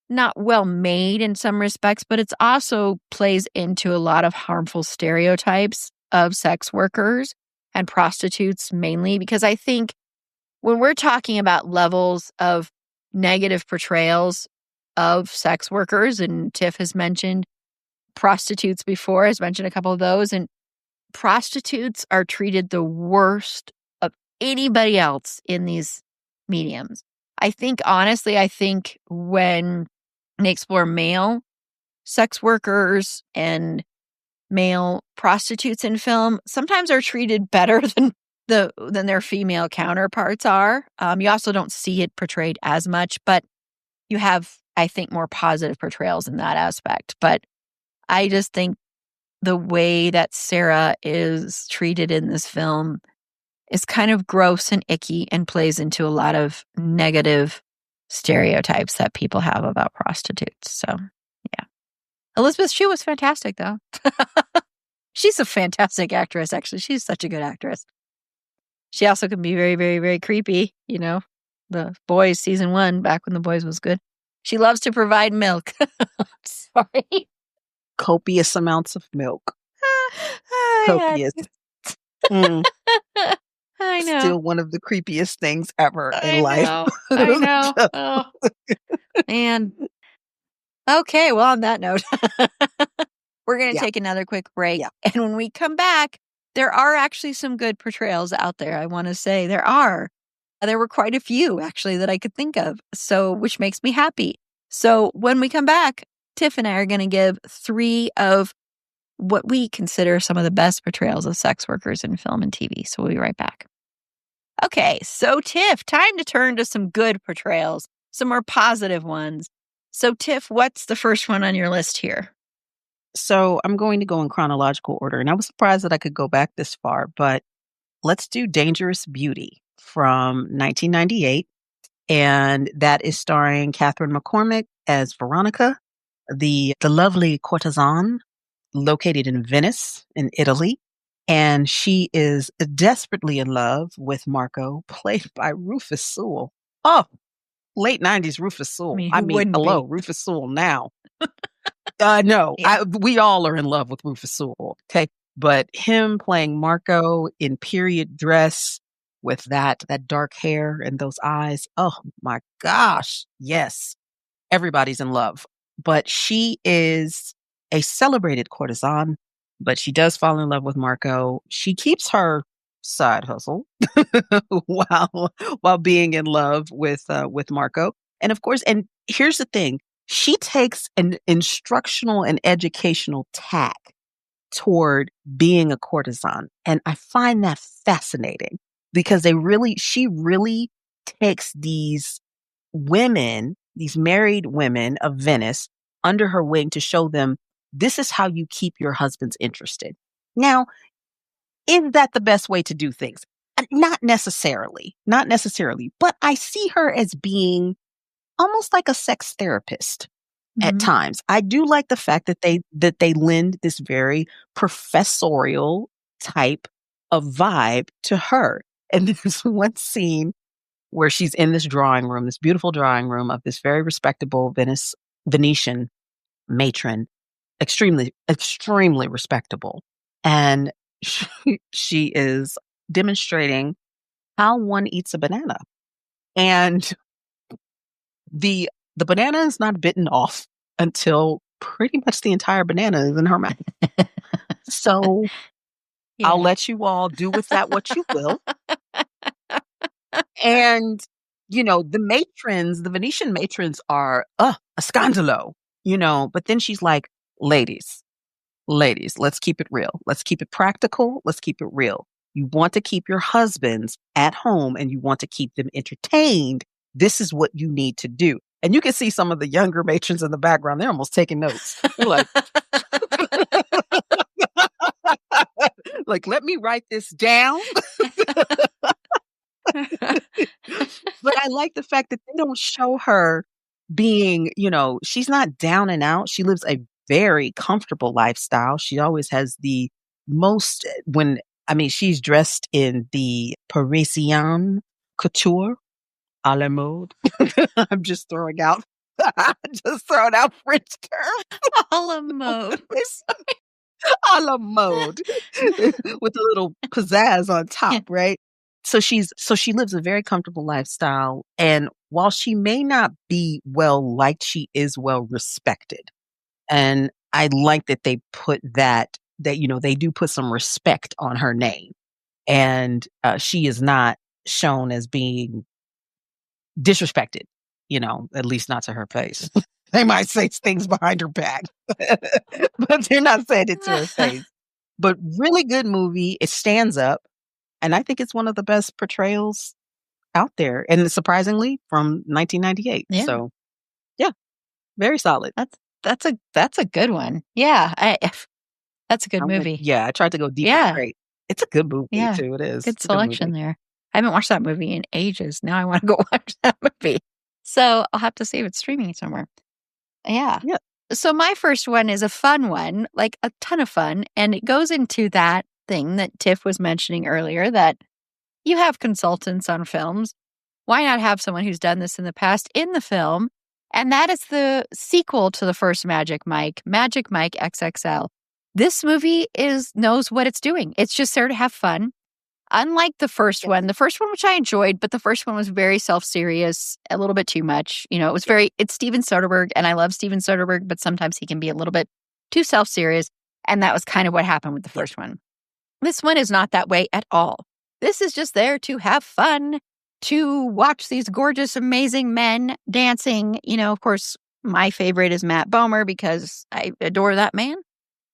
not well made in some respects, but it's also plays into a lot of harmful stereotypes of sex workers and prostitutes mainly, because I think when we're talking about levels of negative portrayals of sex workers, and Tiff has mentioned prostitutes before, has mentioned a couple of those, and prostitutes are treated the worst of anybody else in these mediums. I think, honestly, when they explore male sex workers and male prostitutes in film, sometimes are treated better than their female counterparts are. You also don't see it portrayed as much, but you have, I think, more positive portrayals in that aspect. But I just think the way that Sarah is treated in this film is kind of gross and icky and plays into a lot of negative stereotypes that people have about prostitutes. So, yeah. Elizabeth Shue was fantastic, though. She's a fantastic actress, actually. She's such a good actress. She also can be very, very, very creepy. You know, The Boys season 1, back when The Boys was good. She loves to provide milk. Sorry. Copious amounts of milk. Copious. I know. Still one of the creepiest things ever in life. I know. Oh, man. Okay, well, on that note, we're going to take another quick break. Yeah. And when we come back, there are actually some good portrayals out there. I want to say there are. There were quite a few, actually, that I could think of, so which makes me happy. So when we come back, Tiff and I are going to give 3 of what we consider some of the best portrayals of sex workers in film and TV. So we'll be right back. Okay, so Tiff, time to turn to some good portrayals, some more positive ones. So Tiff, what's the first one on your list here? So I'm going to go in chronological order, and I was surprised that I could go back this far, but let's do Dangerous Beauty from 1998, and that is starring Catherine McCormick as Veronica, the lovely courtesan located in Venice, in Italy, and she is desperately in love with Marco, played by Rufus Sewell. Oh, late 90s Rufus Sewell. I mean hello, Rufus Sewell now. No, yeah. We all are in love with Rufus Sewell, okay? But him playing Marco in period dress with that dark hair and those eyes, oh my gosh, yes. Everybody's in love. But she is a celebrated courtesan, but she does fall in love with Marco. She keeps her side hustle while being in love with Marco. And of course, and here's the thing, she takes an instructional and educational tack toward being a courtesan. And I find that fascinating because she really takes these women, these married women of Venice, under her wing to show them this is how you keep your husbands interested. Now, is that the best way to do things? Not necessarily, but I see her as being almost like a sex therapist at times. I do like the fact that they lend this very professorial type of vibe to her. And there's one scene where she's in this drawing room, this beautiful drawing room of this very respectable Venetian matron, extremely, extremely respectable. And she is demonstrating how one eats a banana. And the banana is not bitten off until pretty much the entire banana is in her mouth. So I'll let you all do with that what you will. And, the Venetian matrons are, a scandalo, but then she's like, ladies, let's keep it real. Let's keep it practical. Let's keep it real. You want to keep your husbands at home and you want to keep them entertained. This is what you need to do. And you can see some of the younger matrons in the background. They're almost taking notes. They're like, let me write this down. But I like the fact that they don't show her being, she's not down and out. She lives a very comfortable lifestyle. She always has the most, she's dressed in the Parisian couture à la mode. I'm just throwing out French terms. A la mode. A la mode with a little pizzazz on top, right? So she lives a very comfortable lifestyle. And while she may not be well liked, she is well respected. And I like that they put that they do put some respect on her name. And she is not shown as being disrespected, at least not to her face. They might say things behind her back, but they're not saying it to her face. But really good movie. It stands up. And I think it's one of the best portrayals out there. And surprisingly, from 1998. Yeah. So, yeah, very solid. That's a good one. Yeah, that's a good movie. I tried to go deep. Yeah. Great. It's a good movie, too. It is. Good selection there. I haven't watched that movie in ages. Now I want to go watch that movie. So I'll have to see if it's streaming somewhere. Yeah. So my first one is a fun one, like a ton of fun. And it goes into that thing that Tiff was mentioning earlier, that you have consultants on films. Why not have someone who's done this in the past in the film? And that is the sequel to the first Magic Mike XXL. This movie knows what it's doing. It's just there to have fun. Unlike the first one, which I enjoyed, but the first one was very self-serious, a little bit too much. It's Steven Soderbergh, and I love Steven Soderbergh, but sometimes he can be a little bit too self-serious. And that was kind of what happened with the first one. This one is not that way at all. This is just there to have fun, to watch these gorgeous, amazing men dancing. Of course, my favorite is Matt Bomer because I adore that man.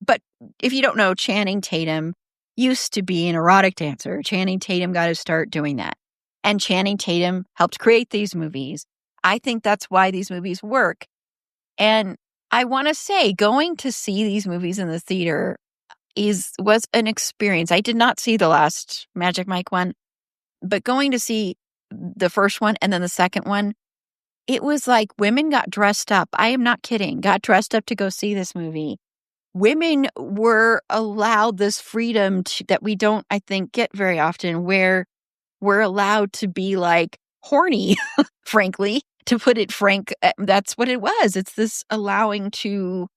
But if you don't know, Channing Tatum used to be an erotic dancer. Channing Tatum got to start doing that. And Channing Tatum helped create these movies. I think that's why these movies work. And I want to say, going to see these movies in the theater was an experience. I did not see the last Magic Mike one, but going to see the first one and then the second one, it was like women got dressed up. I am not kidding. Got dressed up to go see this movie. Women were allowed this freedom that we don't, I think, get very often, where we're allowed to be like horny, frankly, to put it frank. That's what it was. It's this allowing to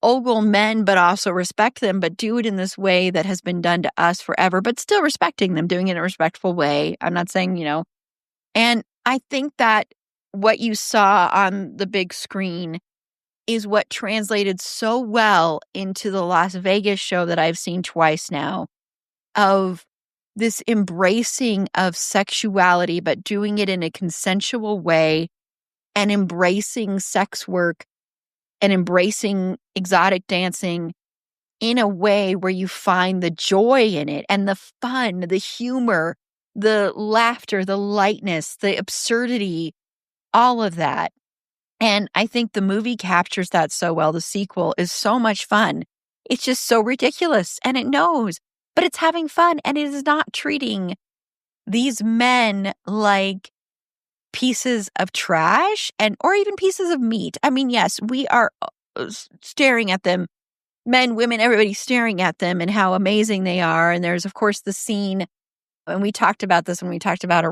ogle men, but also respect them, but do it in this way that has been done to us forever, but still respecting them, doing it in a respectful way. I'm not saying, and I think that what you saw on the big screen is what translated so well into the Las Vegas show that I've seen twice now, of this embracing of sexuality, but doing it in a consensual way, and embracing sex work and embracing exotic dancing in a way where you find the joy in it and the fun, the humor, the laughter, the lightness, the absurdity, all of that. And I think the movie captures that so well. The sequel is so much fun. It's just so ridiculous and it knows, but it's having fun and it is not treating these men like pieces of trash or even pieces of meat. I mean, yes, we are staring at them, men, women, everybody staring at them and how amazing they are. And there's, of course, the scene, and we talked about this when we talked about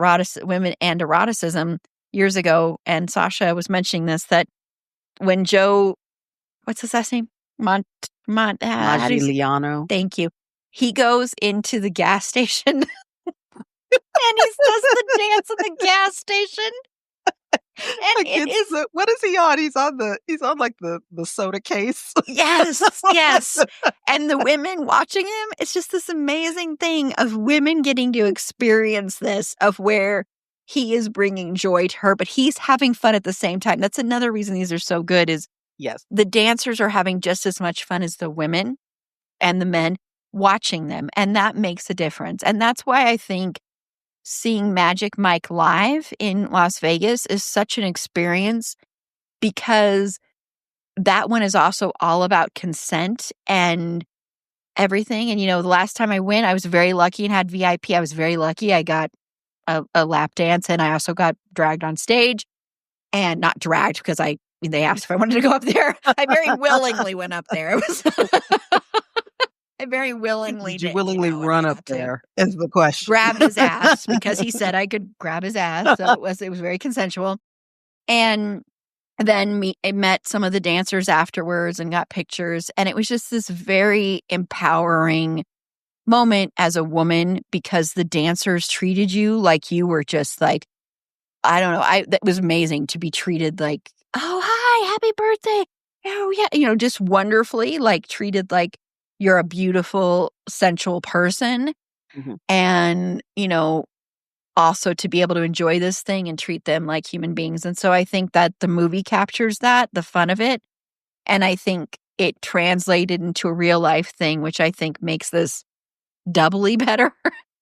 women and eroticism years ago. And Sasha was mentioning this, that when Joe, what's his last name? Maggiano. Thank you. He goes into the gas station and he does the dance at the gas station. And it is, what is he on? He's on like the soda case. Yes. And the women watching him, it's just this amazing thing of women getting to experience this, of where he is bringing joy to her, but he's having fun at the same time. That's another reason these are so good, is yes, the dancers are having just as much fun as the women and the men watching them. And that makes a difference. And that's why I think seeing Magic Mike live in Las Vegas is such an experience, because that one is also all about consent and everything. And, the last time I went, I was very lucky and had VIP. I was very lucky. I got a lap dance, and I also got dragged on stage, and not dragged because they asked if I wanted to go up there. I very willingly went up there. It was I very willingly did. You willingly run up there is the question. Grabbed his ass because he said I could grab his ass. So it was very consensual. And then I met some of the dancers afterwards and got pictures. And it was just this very empowering moment as a woman, because the dancers treated you like you were just like, I don't know. That was amazing to be treated like, oh, hi, happy birthday. Oh, yeah. Just wonderfully, like treated like you're a beautiful, sensual person. Mm-hmm. And, also to be able to enjoy this thing and treat them like human beings. And so I think that the movie captures that, the fun of it. And I think it translated into a real life thing, which I think makes this doubly better,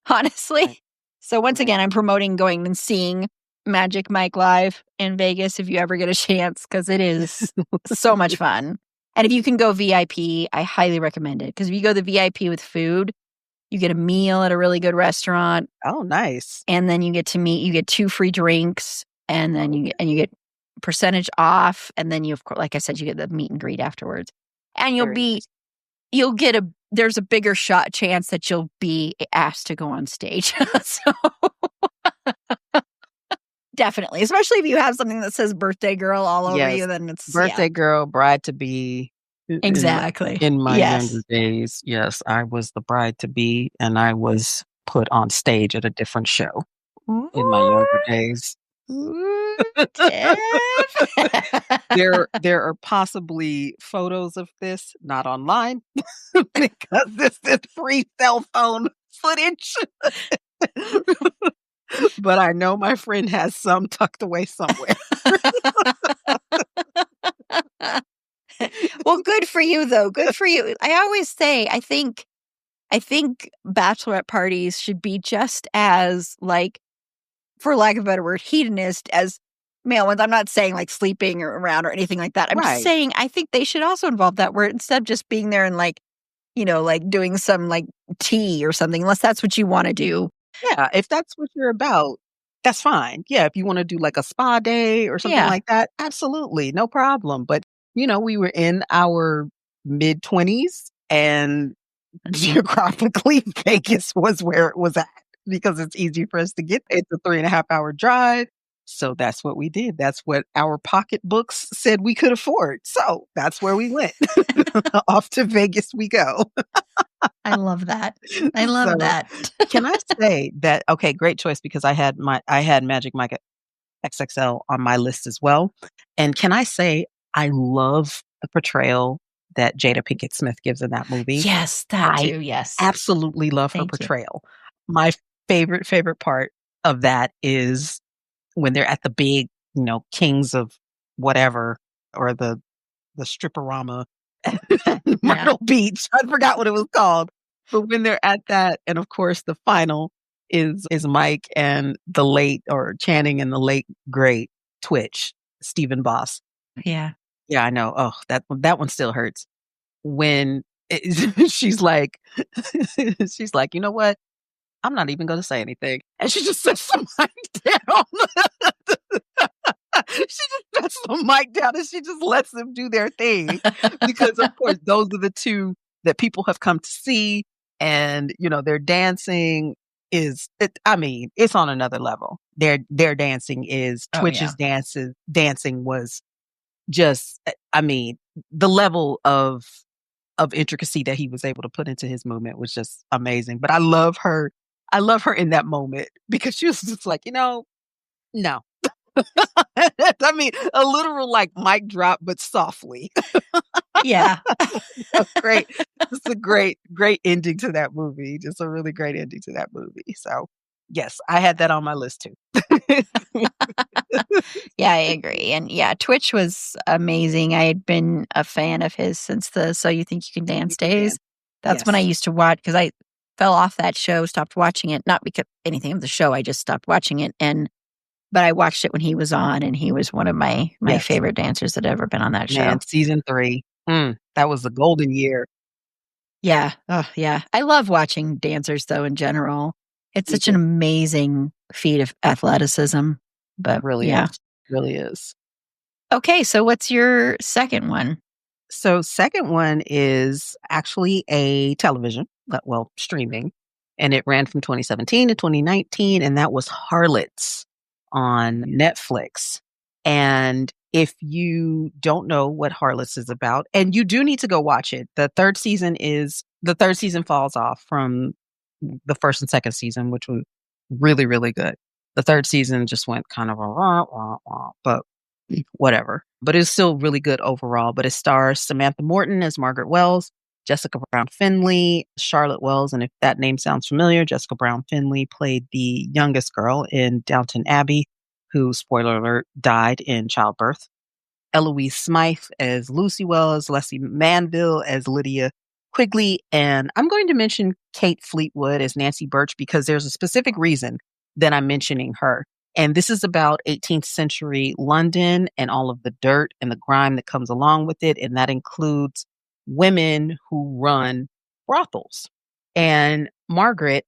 honestly. Right. So once again, I'm promoting going and seeing Magic Mike live in Vegas if you ever get a chance, because it is so much fun. And if you can go VIP, I highly recommend it, because if you go the VIP with food, you get a meal at a really good restaurant. Oh, nice. And then you get 2 free drinks, and then you get percentage off. And then you, of course, like I said, you get the meet and greet afterwards. And there's a bigger chance that you'll be asked to go on stage. So definitely, especially if you have something that says birthday girl all over you, then it's birthday girl, bride to be. Exactly. In my younger days, yes, I was the bride to be, and I was put on stage at a different show in my younger days. There are possibly photos of this, not online, because this is free cell phone footage. But I know my friend has some tucked away somewhere. Well, good for you, though. Good for you. I always say, I think bachelorette parties should be just as, like, for lack of a better word, hedonist as male ones. I'm not saying like sleeping around or anything like that. I'm just saying I think they should also involve that, where instead of just being there and like, like doing some like tea or something, unless that's what you want to do. Yeah, if that's what you're about, that's fine. Yeah, if you want to do like a spa day or something like that, absolutely, no problem. But, we were in our mid-20s, and geographically, Vegas was where it was at, because it's easy for us to get. It's a 3.5-hour drive. So that's what we did. That's what our pocketbooks said we could afford. So that's where we went. Off to Vegas we go. I love that. I love that. Can I say that? Okay, great choice, because I had Magic Mike XXL on my list as well. And can I say, I love the portrayal that Jada Pinkett Smith gives in that movie. Yes, that too. Yes, absolutely love her portrayal. My favorite part of that is when they're at the big, Kings of whatever, or the stripperama Myrtle Beach. I forgot what it was called. But when they're at that, and of course the final is Mike and the late, or Channing and the late great Twitch, Stephen Boss. Yeah. Yeah, I know. Oh, that one still hurts. When she's like, you know what? I'm not even going to say anything. And she just sets the mic down. She just sets the mic down and she just lets them do their thing. Because, of course, those are the two that people have come to see. And, their dancing it's on another level. Their dancing is, Twitch's dancing was just, the level of intricacy that he was able to put into his movement was just amazing. But I love her in that moment because she was just like, no. A literal mic drop, but softly. Yeah. Great. It's a great ending to that movie. Just a really great ending to that movie. So yes, I had that on my list too. Yeah, I agree. And yeah, Twitch was amazing. I had been a fan of his since the So You Think You Can Dance days. That's when I used to watch, because I fell off that show, stopped watching it, not because anything of the show, I just stopped watching it. But I watched it when he was on, and he was one of my favorite dancers that had ever been on that show. Season 3. That was the golden year. Yeah. Oh, yeah. I love watching dancers, though, in general. It's such an amazing feat of athleticism. But really is. Really is. Okay, so what's your second one? So second one is actually a television, streaming. And it ran from 2017 to 2019, and that was Harlots on Netflix. And if you don't know what Harlots is about, and you do need to go watch it, the third season falls off from the first and second season, which was really, really good. The third season just went kind of but whatever. But it's still really good overall. But it stars Samantha Morton as Margaret Wells, Jessica Brown Findlay, Charlotte Wells. And if that name sounds familiar, Jessica Brown Findlay played the youngest girl in Downton Abbey, who, spoiler alert, died in childbirth. Eloise Smythe as Lucy Wells, Leslie Manville as Lydia Quigley. And I'm going to mention Kate Fleetwood as Nancy Birch because there's a specific reason that I'm mentioning her. And this is about 18th century London and all of the dirt and the grime that comes along with it. And that includes women who run brothels. And Margaret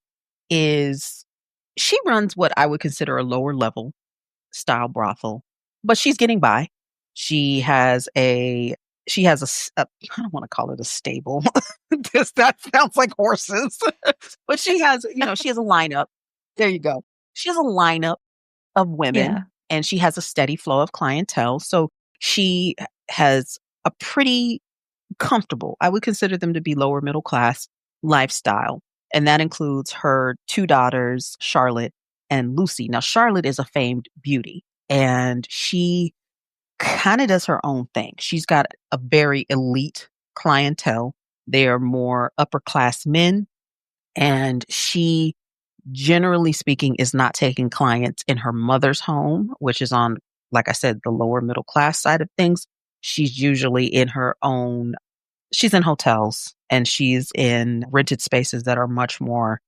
she runs what I would consider a lower level style brothel, but she's getting by. She has I don't want to call it a stable because that sounds like horses, but she has a lineup. There you go. She has a lineup of women and she has a steady flow of clientele. So she has a pretty comfortable, I would consider them to be lower middle class lifestyle. And that includes her two daughters, Charlotte and Lucy. Now, Charlotte is a famed beauty and she kind of does her own thing. She's got a very elite clientele. They are more upper class men. And she, generally speaking, is not taking clients in her mother's home, which is on, like I said, the lower middle class side of things. She's usually in she's in hotels and she's in rented spaces that are much more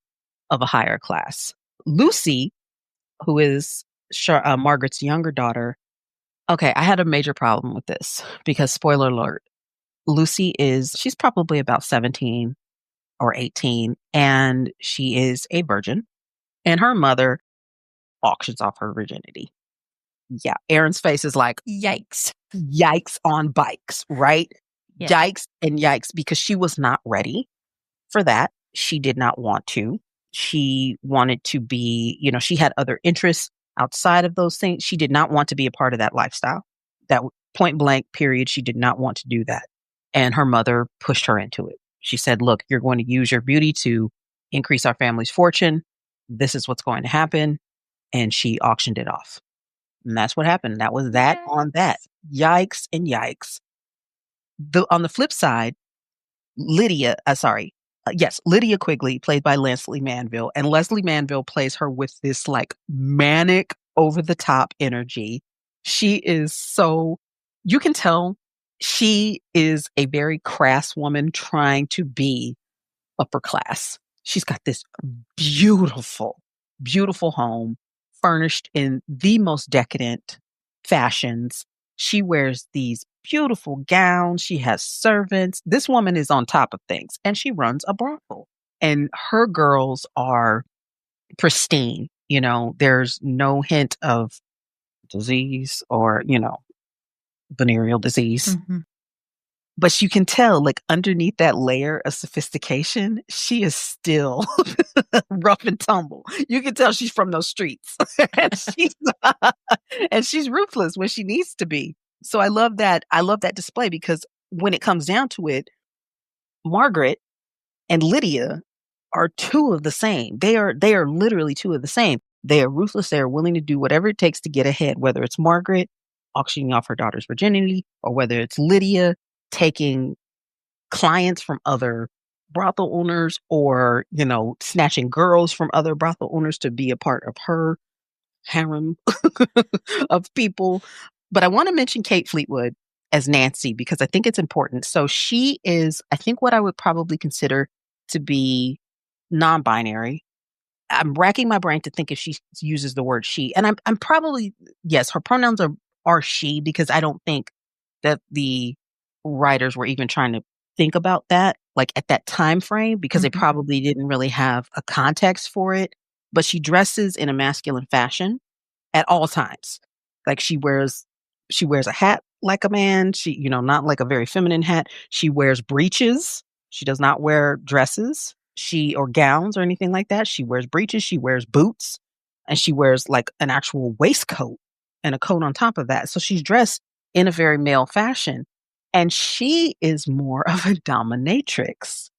of a higher class. Lucy, who is Margaret's younger daughter. Okay, I had a major problem with this because, spoiler alert, she's probably about 17 or 18 and she is a virgin and her mother auctions off her virginity. Yeah, Erin's face is like, yikes. Yikes on bikes, right? Yeah. Yikes and yikes, because she was not ready for that. She did not want to. She wanted to be, she had other interests outside of those things. She did not want to be a part of that lifestyle. That point blank period, she did not want to do that. And her mother pushed her into it. She said, look, you're going to use your beauty to increase our family's fortune. This is what's going to happen. And she auctioned it off. And that's what happened. That was that on that. Yikes and yikes. On the flip side, Lydia Quigley, played by Leslie Manville. And Leslie Manville plays her with this manic, over the top energy. She is you can tell She is a very crass woman trying to be upper class. She's got this beautiful, beautiful home furnished in the most decadent fashions. She wears these beautiful gowns. She has servants. This woman is on top of things and she runs a brothel. And her girls are pristine. There's no hint of disease or, venereal disease. Mhm. But you can tell, like, underneath that layer of sophistication, she is still rough and tumble. You can tell she's from those streets. and she's and she's ruthless when she needs to be. So I love that. I love that display because when it comes down to it, Margaret and Lydia are two of the same. They are literally two of the same. They are ruthless. They are willing to do whatever it takes to get ahead, whether it's Margaret auctioning off her daughter's virginity or whether it's Lydia taking clients from other brothel owners or, snatching girls from other brothel owners to be a part of her harem of people. But I want to mention Kate Fleetwood as Nancy because I think it's important. So she is, I think, what I would probably consider to be non-binary. I'm racking my brain to think if she uses the word she. And I'm probably, yes, her pronouns are she because I don't think that the writers were even trying to think about that, like at that time frame, because they Mhm. probably didn't really have a context for it. But she dresses in a masculine fashion at all times. Like she wears a hat like a man. She, not like a very feminine hat. She wears breeches. She does not wear dresses, or gowns or anything like that. She wears breeches, she wears boots, and she wears like an actual waistcoat and a coat on top of that. So she's dressed in a very male fashion. And she is more of a dominatrix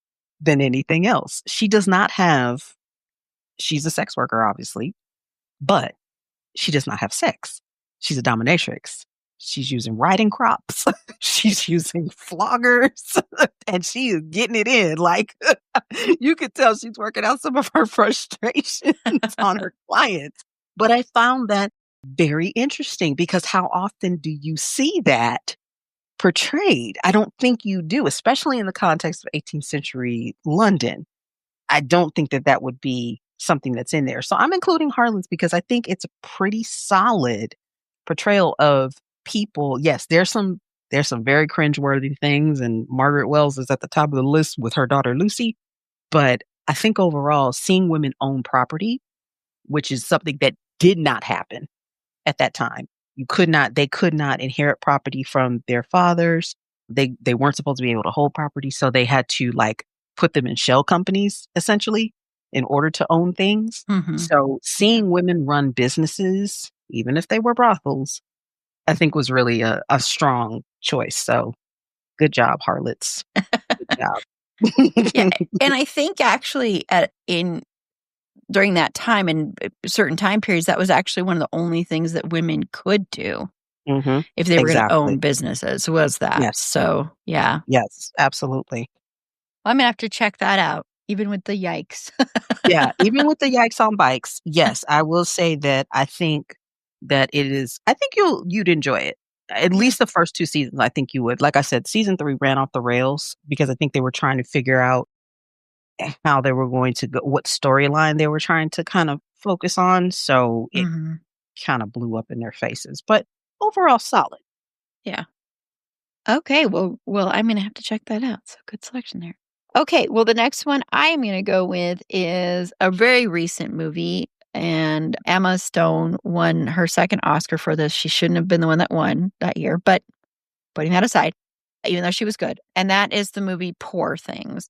than anything else. She's a sex worker, obviously, but she does not have sex. She's a dominatrix. She's using riding crops. She's using floggers and she is getting it in. Like you could tell she's working out some of her frustrations on her clients. But I found that very interesting because how often do you see that portrayed? I don't think you do, especially in the context of 18th century London. I don't think that would be something that's in there. So I'm including Harlots because I think it's a pretty solid portrayal of people. Yes, there's some very cringeworthy things, and Margaret Wells is at the top of the list with her daughter Lucy. But I think overall, seeing women own property, which is something that did not happen at that time. They could not inherit property from their fathers. They weren't supposed to be able to hold property, so they had to like put them in shell companies essentially in order to own things. Mhm. So seeing women run businesses, even if they were brothels, I think was really a strong choice. So good job, harlots. Good Yeah, job. and I think actually during that time and certain time periods, that was actually one of the only things that women could do hmm if they were gonna own Exactly. businesses was that. Yes. So, yeah. Yes. Absolutely. I'm gonna have to check that out, even with the yikes. Yeah, even with the yikes on bikes, yes, I will say that I think that it is I think you'd enjoy it. At Yeah. least the first 2 seasons, I think you would. Like I said, season 3 ran off the rails because I think they were trying to figure out how they were going to go what storyline they were trying to kind of focus on, so it Mhm. kinda blew up in their faces, but overall solid. Yeah. Okay, well, I'm gonna have to check that out. So good selection there. Okay, well, the next one I am gonna go with is a very recent movie, and Emma Stone won her second Oscar for this. She shouldn't have been the one that won that year, but putting that aside, even though she was good, and that is the movie Poor Things.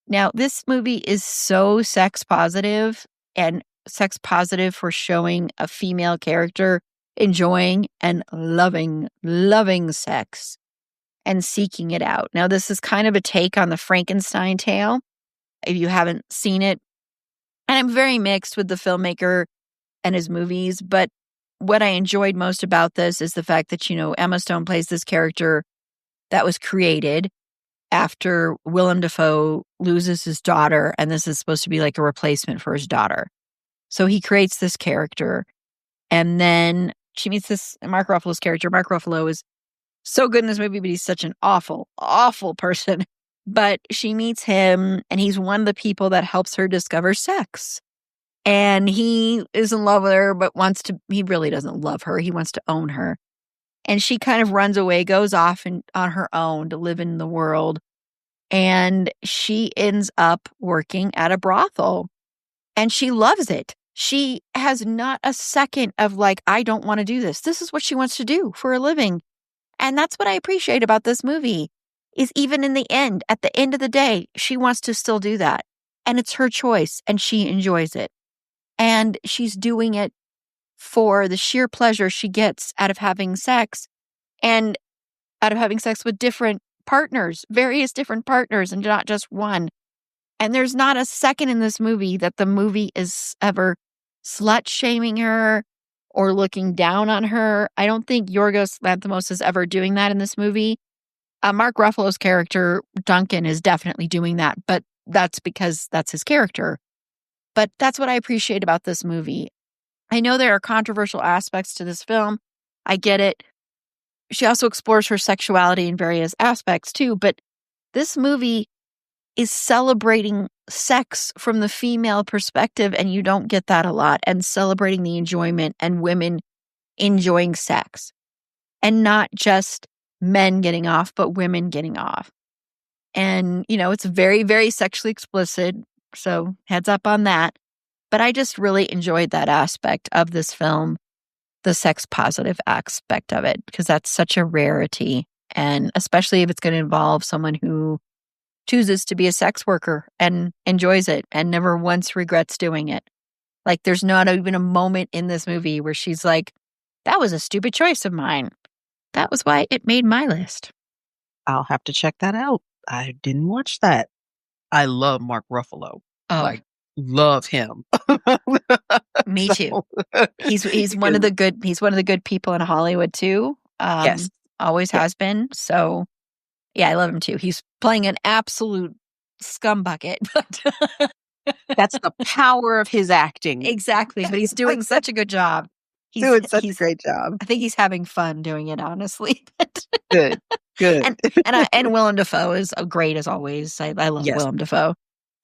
Now, this movie is so sex positive and sex positive for showing a female character enjoying and loving sex and seeking it out. Now, this is kind of a take on the Frankenstein tale, if you haven't seen it. And I'm very mixed with the filmmaker and his movies, but what I enjoyed most about this is the fact that, Emma Stone plays this character that was created after Willem Dafoe loses his daughter, and this is supposed to be like a replacement for his daughter. So he creates this character, and then she meets this Mark Ruffalo's character. Mark Ruffalo is so good in this movie, but he's such an awful, awful person. But she meets him, and he's one of the people that helps her discover sex. And he is in love with her, but he really doesn't love her. He wants to own her. And she kind of runs away, goes off on her own to live in the world. And she ends up working at a brothel. And she loves it. She has not a second of like, I don't want to do this. This is what she wants to do for a living. And that's what I appreciate about this movie, is even in the end, at the end of the day, she wants to still do that. And it's her choice, and she enjoys it. And she's doing it for the sheer pleasure she gets out of having sex, and out of having sex with different partners, various different partners, and not just one. And there's not a second in this movie that the movie is ever slut-shaming her or looking down on her. I don't think Yorgos Lanthimos is ever doing that in this movie. Mark Ruffalo's character, Duncan, is definitely doing that, but that's because that's his character. But that's what I appreciate about this movie. I know there are controversial aspects to this film. I get it. She also explores her sexuality in various aspects too, but this movie is celebrating sex from the female perspective, and you don't get that a lot, and celebrating the enjoyment and women enjoying sex, and not just men getting off, but women getting off. And, it's very, very sexually explicit, so heads up on that. But I just really enjoyed that aspect of this film, the sex positive aspect of it, because that's such a rarity. And especially if it's going to involve someone who chooses to be a sex worker and enjoys it and never once regrets doing it. Like, there's not even a moment in this movie where she's like, that was a stupid choice of mine. That was why it made my list. I'll have to check that out. I didn't watch that. I love Mark Ruffalo. Oh, love him. Me too. He's one of the good people in Hollywood too. Yes. Always has been. So yeah, I love him too. He's playing an absolute scumbucket, but that's the power of his acting. Exactly. But he's doing such a good job. He's doing such a great job. I think he's having fun doing it, honestly. Good. And Willem Dafoe is great as always. I love Willem Dafoe.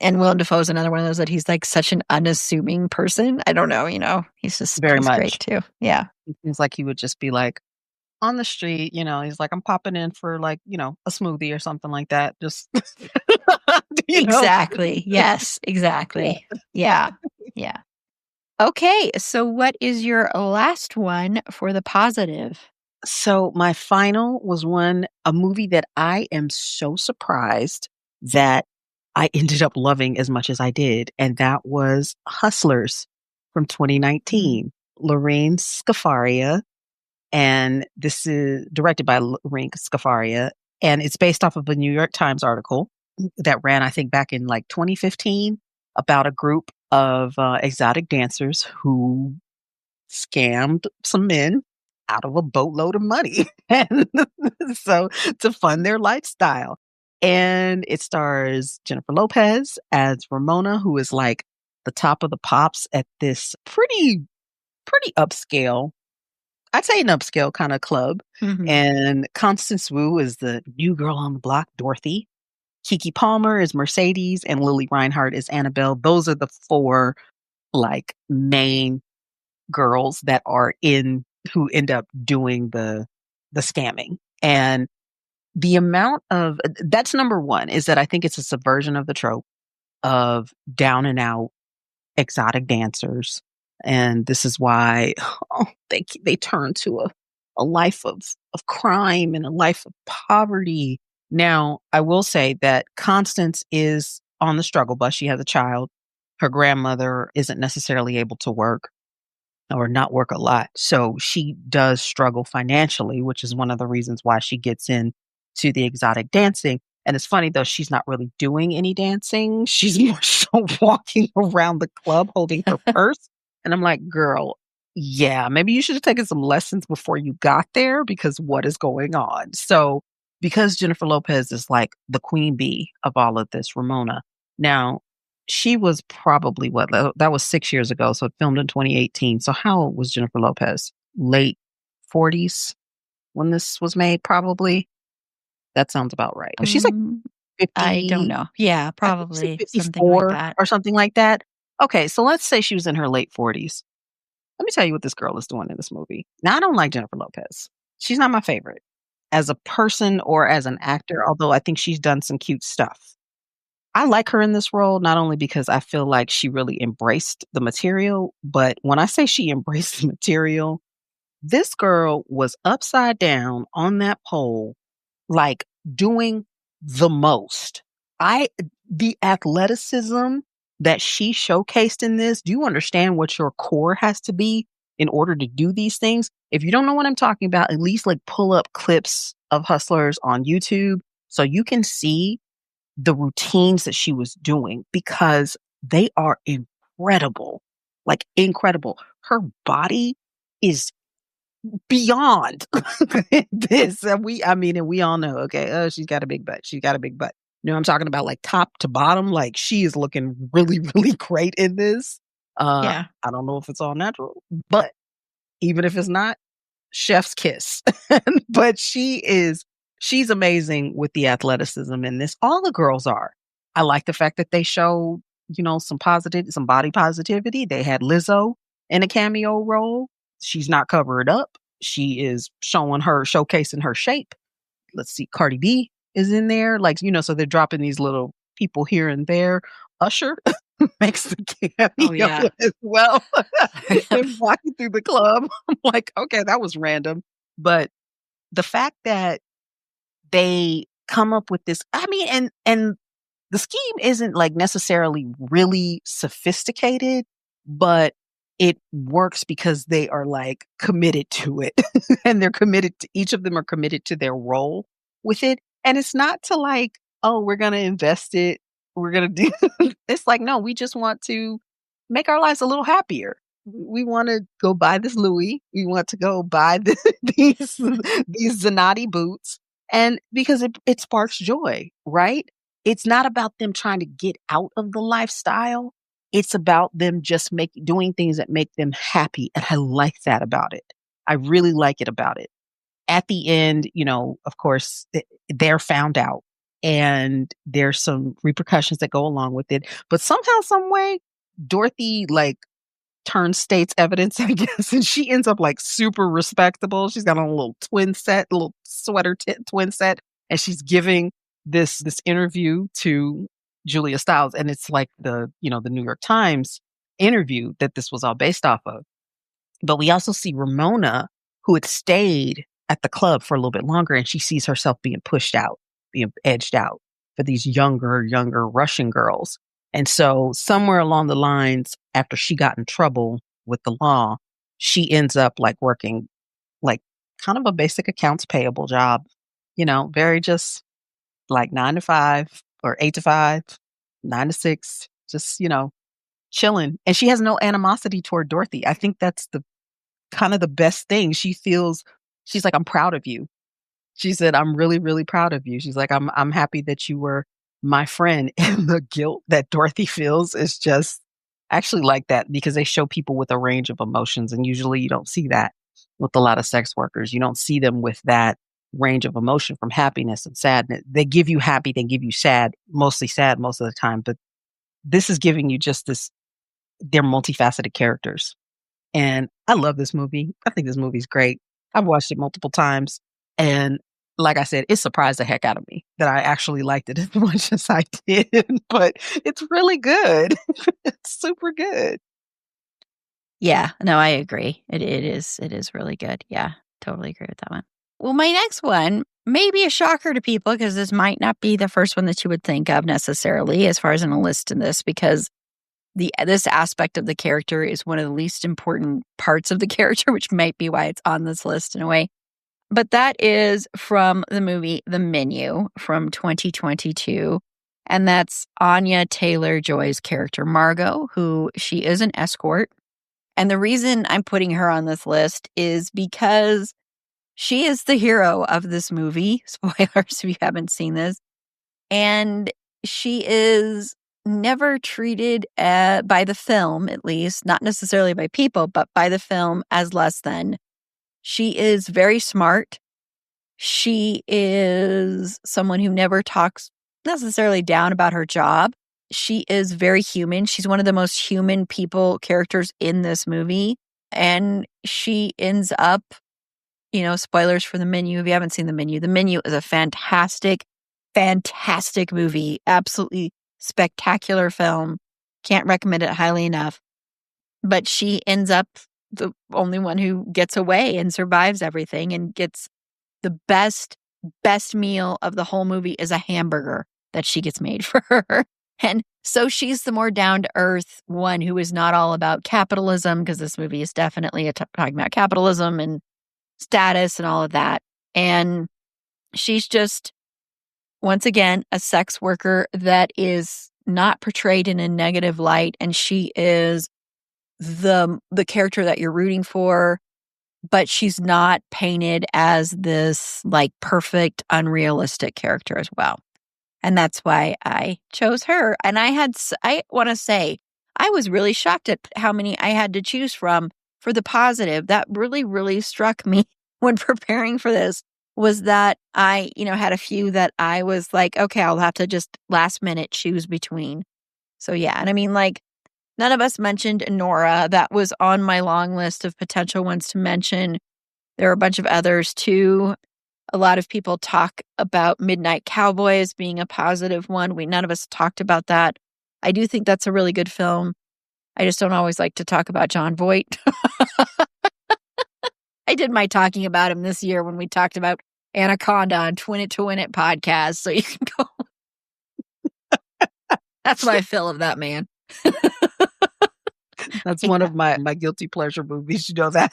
And Willem Dafoe is another one of those that he's like such an unassuming person. I don't know, he's just very much great too. Yeah. It seems like he would just be like on the street, he's like, I'm popping in for like, a smoothie or something like that. Just Exactly. Yes, exactly. Yeah. Yeah. Okay. So what is your last one for the positive? So my final was a movie that I am so surprised that I ended up loving as much as I did. And that was Hustlers from 2019. Lorraine Scafaria. And this is directed by Lorraine Scafaria. And it's based off of a New York Times article that ran, I think, back in like 2015 about a group of exotic dancers who scammed some men out of a boatload of money. And so to fund their lifestyle. And it stars Jennifer Lopez as Ramona, who is like the top of the pops at this pretty upscale, I'd say an upscale kind of club. Mm-hmm. And Constance Wu is the new girl on the block, Dorothy. Keke Palmer is Mercedes, and Lily Reinhart is Annabelle. Those are the four like main girls that are who end up doing the scamming. And the amount of that's number one, is that I think it's a subversion of the trope of down and out exotic dancers. And this is why they turn to a life of crime and a life of poverty. Now, I will say that Constance is on the struggle bus. She has a child. Her grandmother isn't necessarily able to work or not work a lot. So she does struggle financially, which is one of the reasons why she gets in to the exotic dancing. And it's funny though, she's not really doing any dancing. She's more so walking around the club holding her purse. And I'm like, girl, yeah, maybe you should have taken some lessons before you got there, because what is going on? So because Jennifer Lopez is like the queen bee of all of this, Ramona. Now, she was probably that was 6 years ago. So it filmed in 2018. So how old was Jennifer Lopez? Late 40s when this was made, probably. That sounds about right. But she's like 50. I don't know. Yeah, I think she's probably something like 54 that. or something like that. Okay, so let's say she was in her late 40s. Let me tell you what this girl is doing in this movie. Now, I don't like Jennifer Lopez. She's not my favorite as a person or as an actor, although I think she's done some cute stuff. I like her in this role, not only because I feel like she really embraced the material, but when I say she embraced the material, this girl was upside down on that pole, like doing the most. The athleticism that she showcased in this, do you understand what your core has to be in order to do these things? If you don't know what I'm talking about, at least like pull up clips of Hustlers on YouTube so you can see the routines that she was doing, because they are incredible. Like incredible. Her body is beyond this. And we all know, okay, oh, she's got a big butt. She's got a big butt. You know, I'm talking about like top to bottom. Like she is looking really, really great in this. Yeah. I don't know if it's all natural, but even if it's not, chef's kiss. But she's amazing with the athleticism in this. All the girls are. I like the fact that they show, some body positivity. They had Lizzo in a cameo role. She's not covered up. She is showcasing her shape. Let's see, Cardi B is in there. Like, so they're dropping these little people here and there. Usher makes the cameo as well. And walking through the club. I'm like, okay, that was random. But the fact that they come up with this, and the scheme isn't like necessarily really sophisticated, but it works because they are like committed to it. And each of them are committed to their role with it. And it's not to like, oh, we're going to invest it. We're going to do, it's like, no, we just want to make our lives a little happier. We want to go buy this Louis. We want to go buy these Zanatti boots. And because it sparks joy, right? It's not about them trying to get out of the lifestyle. It's about them just doing things that make them happy. And I like that about it. I really like it about it. At the end, of course, they're found out and there's some repercussions that go along with it. But somehow, some way, Dorothy turns state's evidence, I guess, and she ends up like super respectable. She's got on a little little sweater twin set, and she's giving this interview to Julia Stiles, and it's like the New York Times interview that this was all based off of. But we also see Ramona, who had stayed at the club for a little bit longer, and she sees herself being pushed out, being edged out for these younger Russian girls. And so somewhere along the lines, after she got in trouble with the law, she ends up like working like kind of a basic accounts payable job, very just like 9 to 5 or 8 to 5, 9 to 6, just, chilling. And she has no animosity toward Dorothy. I think that's the kind of the best thing. She's like, I'm proud of you. She said, I'm really, really proud of you. She's like, I'm happy that you were my friend. And the guilt that Dorothy feels is just actually like that, because they show people with a range of emotions. And usually you don't see that with a lot of sex workers. You don't see them with that range of emotion, from happiness and sadness. They give you happy, they give you sad most of the time. But this is giving you just they're multifaceted characters. And I love this movie. I think this movie's great. I've watched it multiple times. And like I said, it surprised the heck out of me that I actually liked it as much as I did. But it's really good. It's super good. Yeah, no, I agree. It is really good. Yeah, totally agree with that one. Well, my next one may be a shocker to people, because this might not be the first one that you would think of necessarily as far as in a list in this, because this aspect of the character is one of the least important parts of the character, which might be why it's on this list in a way. But that is from the movie The Menu from 2022. And that's Anya Taylor-Joy's character, Margot, who she is an escort. And the reason I'm putting her on this list is because she is the hero of this movie. Spoilers if you haven't seen this. And she is never treated by the film, at least, not necessarily by people, but by the film, as less than. She is very smart. She is someone who never talks necessarily down about her job. She is very human. She's one of the most human characters in this movie. And she ends up, spoilers for The Menu. If you haven't seen The Menu is a fantastic, fantastic movie. Absolutely spectacular film. Can't recommend it highly enough. But she ends up the only one who gets away and survives everything and gets the best meal of the whole movie is a hamburger that she gets made for her. And so she's the more down-to-earth one who is not all about capitalism, because this movie is definitely talking about capitalism and status and all of that. And she's just, once again, a sex worker that is not portrayed in a negative light. And she is the character that you're rooting for, but she's not painted as this like perfect, unrealistic character as well. And that's why I chose her. And I want to say, I was really shocked at how many I had to choose from for the positive. That really, really struck me when preparing for this, was that I, had a few that I was like, okay, I'll have to just last minute choose between. So yeah. And I mean, like, none of us mentioned Nora. That was on my long list of potential ones to mention. There are a bunch of others too. A lot of people talk about Midnight Cowboy as being a positive one. None of us talked about that. I do think that's a really good film. I just don't always like to talk about Jon Voight. I did my talking about him this year when we talked about Anaconda on Twin It to Win It podcast. So you can go. That's my fill of that man. That's one of my guilty pleasure movies. You know that?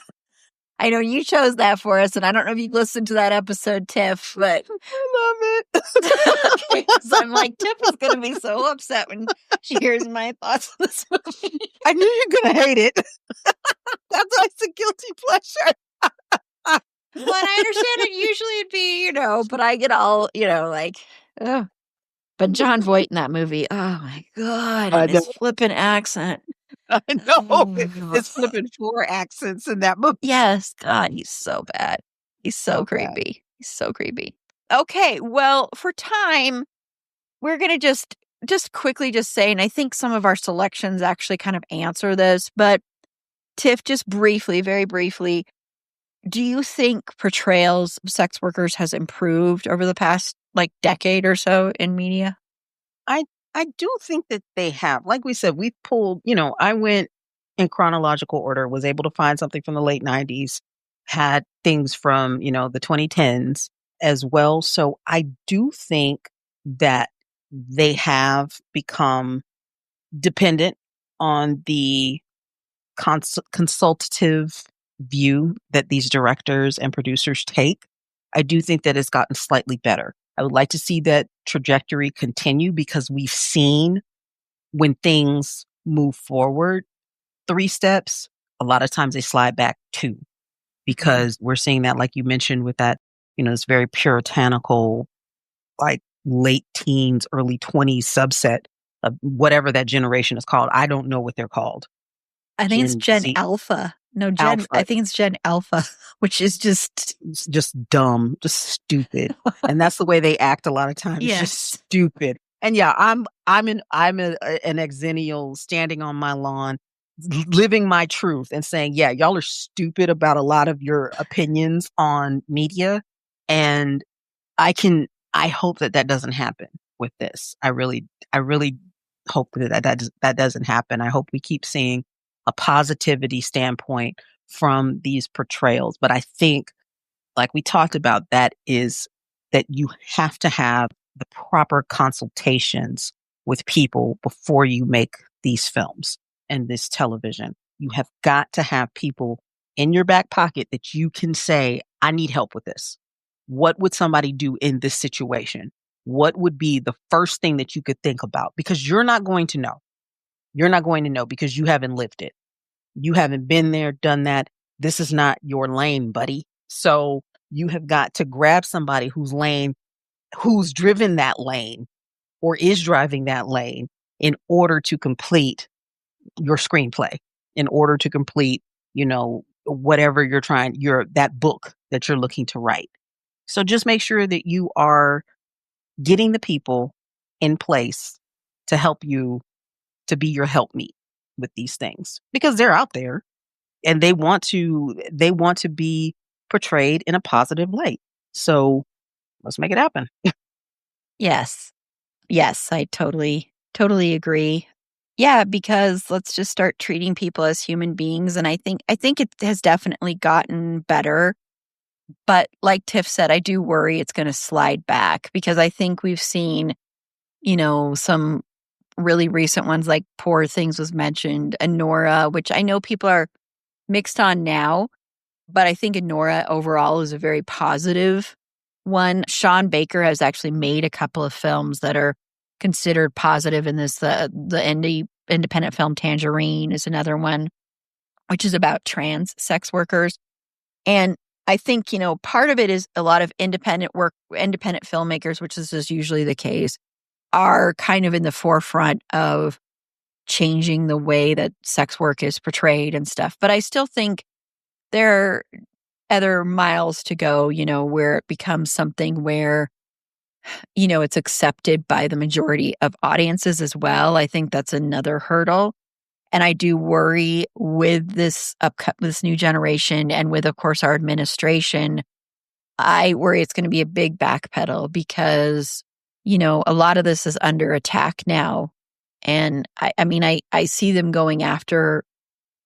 I know you chose that for us, and I don't know if you listened to that episode, Tiff, but I love it. So I'm like, Tiff is going to be so upset when she hears my thoughts on this movie. I knew you're going to hate it. That's why it's a guilty pleasure. But I understand it usually it'd be, but I get all, like, oh. But Jon Voight in that movie, oh my God, and his flippin' accent. I know. It's flipping 4 accents in that movie. Yes, God, he's so bad. He's so creepy. Bad. He's so creepy. Okay, well, for time, we're going to just quickly just say, and I think some of our selections actually kind of answer this, but Tiff, just briefly, very briefly, do you think portrayals of sex workers has improved over the past decade or so in media? I do think that they have. Like we said, we pulled, I went in chronological order, was able to find something from the late 90s, had things from, the 2010s as well. So I do think that they have become dependent on the consultative view that these directors and producers take. I do think that it's gotten slightly better. I would like to see that trajectory continue, because we've seen when things move forward 3 steps, a lot of times they slide back 2, because we're seeing that, like you mentioned, with that, this very puritanical, like late teens, early 20s subset of whatever that generation is called. I don't know what they're called. I think it's Gen Alpha. No, Alpha. I think it's Gen Alpha, which is just dumb, just stupid. And that's the way they act a lot of times. Yes. Just stupid. And yeah, I'm an exennial standing on my lawn, living my truth and saying, yeah, y'all are stupid about a lot of your opinions on media. And I hope that doesn't happen with this. I really hope that doesn't happen. I hope we keep seeing a positivity standpoint from these portrayals. But I think, like we talked about, that you have to have the proper consultations with people before you make these films and this television. You have got to have people in your back pocket that you can say, I need help with this. What would somebody do in this situation? What would be the first thing that you could think about? Because you're not going to know. You're not going to know because you haven't lived it. You haven't been there, done that. This is not your lane, buddy. So you have got to grab somebody who's driven that lane or is driving that lane in order to complete your screenplay, in order to complete, whatever that book that you're looking to write. So just make sure that you are getting the people in place to help you, to be your helpmeet with these things, because they're out there and they want to be portrayed in a positive light. So let's make it happen. Yes. Yes, I totally agree. Yeah, because let's just start treating people as human beings, and I think it has definitely gotten better. But like Tiff said, I do worry it's going to slide back, because I think we've seen, some really recent ones, like Poor Things was mentioned, Anora, which I know people are mixed on now, but I think Anora overall is a very positive one. Sean Baker has actually made a couple of films that are considered positive in this. The independent film Tangerine is another one, which is about trans sex workers. And I think, part of it is a lot of independent filmmakers, which is usually the case, are kind of in the forefront of changing the way that sex work is portrayed and stuff. But I still think there are other miles to go, where it becomes something where, it's accepted by the majority of audiences as well. I think that's another hurdle. And I do worry with this new generation, and with, of course, our administration, I worry it's going to be a big backpedal, because, a lot of this is under attack now. And I see them going after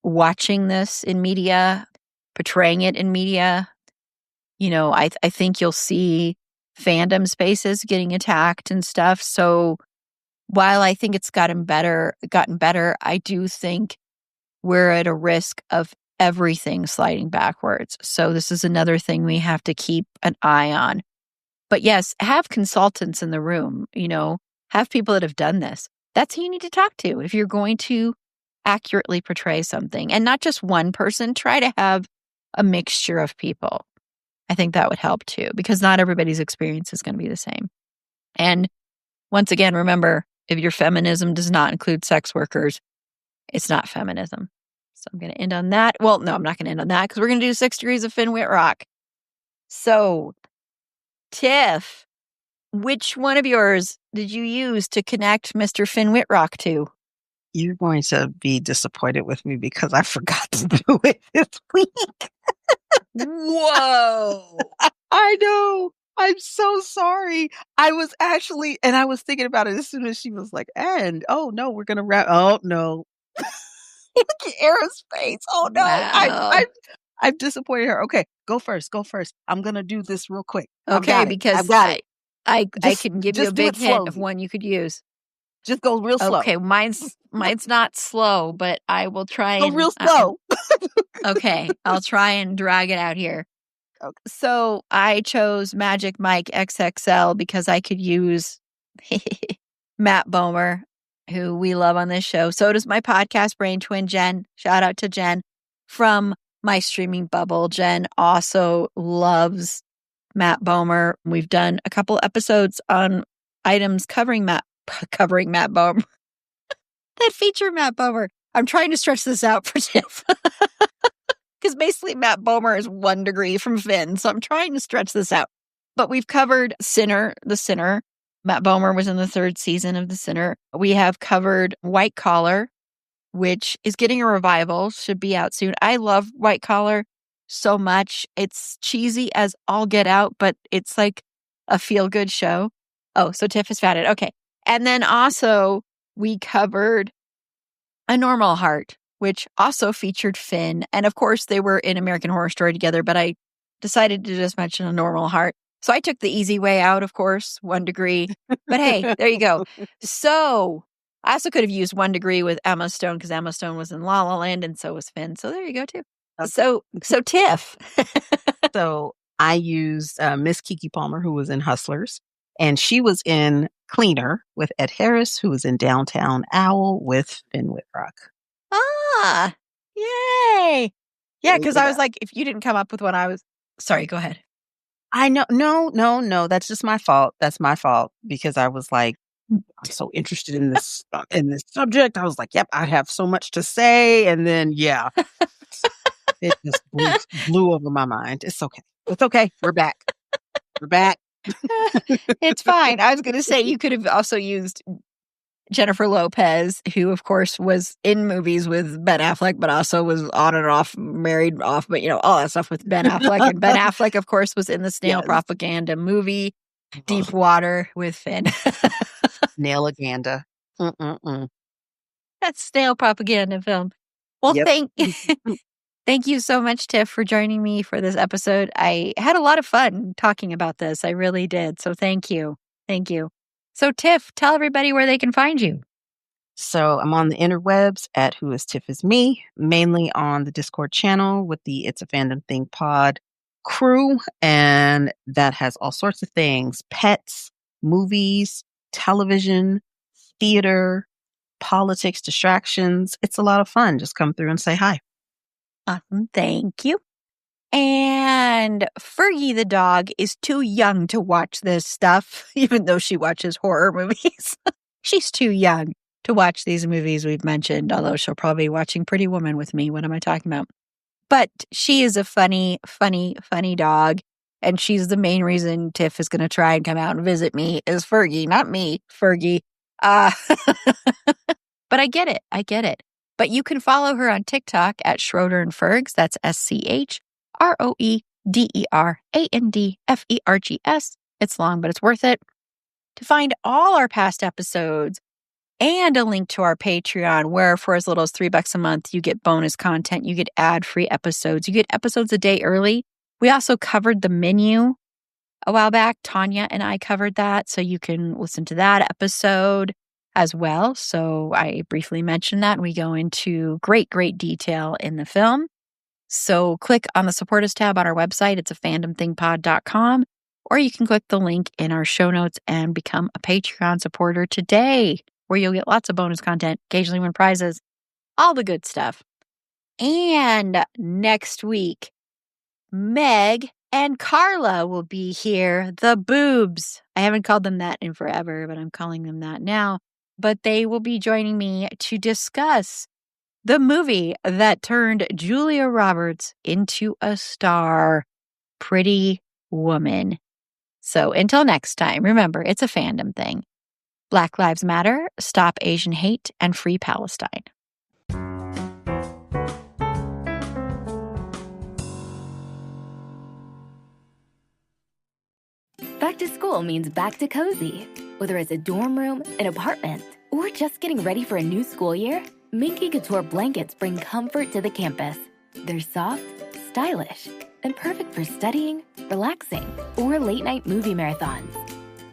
watching this in media, portraying it in media. I think you'll see fandom spaces getting attacked and stuff. So while I think it's gotten better, I do think we're at a risk of everything sliding backwards. So this is another thing we have to keep an eye on. But yes, have consultants in the room, have people that have done this. That's who you need to talk to if you're going to accurately portray something, and not just one person. Try to have a mixture of people. I think that would help too, because not everybody's experience is going to be the same. And once again, remember, if your feminism does not include sex workers, it's not feminism. So I'm going to end on that. Well, no, I'm not going to end on that, because we're going to do 6 Degrees of Finn Whitrock. So, Tiff, which one of yours did you use to connect Mr. Finn Whitrock to? You're going to be disappointed with me, because I forgot to do it this week. Whoa. I know. I'm so sorry. I was thinking about it as soon as she was like, and, oh no, we're going to wrap. Oh no. Look at Erin's face. Oh no. Wow. I've disappointed her. Okay, go first. I'm going to do this real quick. Okay, because I can give you a big hint of one you could use. Just go real slow. Okay, mine's not slow, but I will try and go real slow. Okay, I'll try and drag it out here. Okay. So I chose Magic Mike XXL because I could use Matt Bomer, who we love on this show. So does my podcast brain twin, Jen. Shout out to Jen from my streaming bubble. Jen also loves Matt Bomer. We've done a couple episodes on items covering Matt Bomer that feature Matt Bomer. I'm trying to stretch this out for Tiff, because basically Matt Bomer is 1 degree from Finn. So I'm trying to stretch this out. But we've covered The Sinner. Matt Bomer was in the 3rd season of The Sinner. We have covered White Collar, which is getting a revival, should be out soon. I love White Collar so much. It's cheesy as all get out, but it's like a feel-good show. Oh, so Tiff has found it. Okay. And then also we covered A Normal Heart, which also featured Finn. And of course, they were in American Horror Story together, but I decided to just mention A Normal Heart. So I took the easy way out, of course, 1 degree. But hey, there you go. So I also could have used 1 degree with Emma Stone, because Emma Stone was in La La Land and so was Finn. So there you go, too. Okay. So Tiff. So I used Miss Kiki Palmer, who was in Hustlers. And she was in Cleaner with Ed Harris, who was in Downtown Owl with Finn Whitrock. Ah, yay. Yeah, because I was like, if you didn't come up with one, sorry, go ahead. I know. No. That's just my fault. That's my fault, because I was like, I'm so interested in this subject. I was like, yep, I have so much to say. And then, yeah, it just blew over my mind. It's okay. We're back. We're back. It's fine. I was going to say you could have also used Jennifer Lopez, who, of course, was in movies with Ben Affleck, but also was on and off, married off, but, all that stuff with Ben Affleck. And Ben Affleck, of course, was in the snail propaganda movie, Deep Water with Finn. Snailaganda. That's snail propaganda film. Well, thank you so much, Tiff, for joining me for this episode. I had a lot of fun talking about this. I really did. So thank you. Thank you. So, Tiff, tell everybody where they can find you. So I'm on the interwebs at Who Is Tiff Is Me, mainly on the Discord channel with the It's a Fandom Thing pod crew. And that has all sorts of things: pets, movies, television, theater, politics, distractions. It's a lot of fun. Just come through and say hi. Awesome. Thank you. And Fergie the dog is too young to watch this stuff, even though she watches horror movies. She's too young to watch these movies we've mentioned, although she'll probably be watching Pretty Woman with me. What am I talking about? But she is a funny dog. And she's the main reason Tiff is going to try and come out and visit me is Fergie, not me, Fergie. But I get it. But you can follow her on TikTok at Schroeder and Fergs. That's SCHROEDERANDFERGS. It's long, but it's worth it. To find all our past episodes and a link to our Patreon, where for as little as $3 a month, you get bonus content, you get ad-free episodes, you get episodes a day early. We also covered the menu a while back. Tanya and I covered that, so you can listen to that episode as well. So I briefly mentioned that. We go into great detail in the film. So click on the Support Us tab on our website. It's a fandomthingpod.com, or you can click the link in our show notes and become a Patreon supporter today, where you'll get lots of bonus content, occasionally win prizes, all the good stuff. And next week, Meg and Carla will be here, the boobs. I haven't called them that in forever, but I'm calling them that now. But they will be joining me to discuss the movie that turned Julia Roberts into a star, Pretty Woman. So until next time, remember, it's a fandom thing. Black Lives Matter, stop Asian hate, and free Palestine. Back to school means back to cozy. Whether it's a dorm room, an apartment, or just getting ready for a new school year, Minky Couture blankets bring comfort to the campus. They're soft, stylish, and perfect for studying, relaxing, or late-night movie marathons.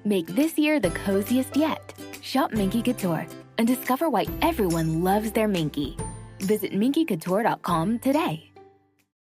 Make this year the coziest yet. Shop Minky Couture and discover why everyone loves their Minky. Visit minkycouture.com today.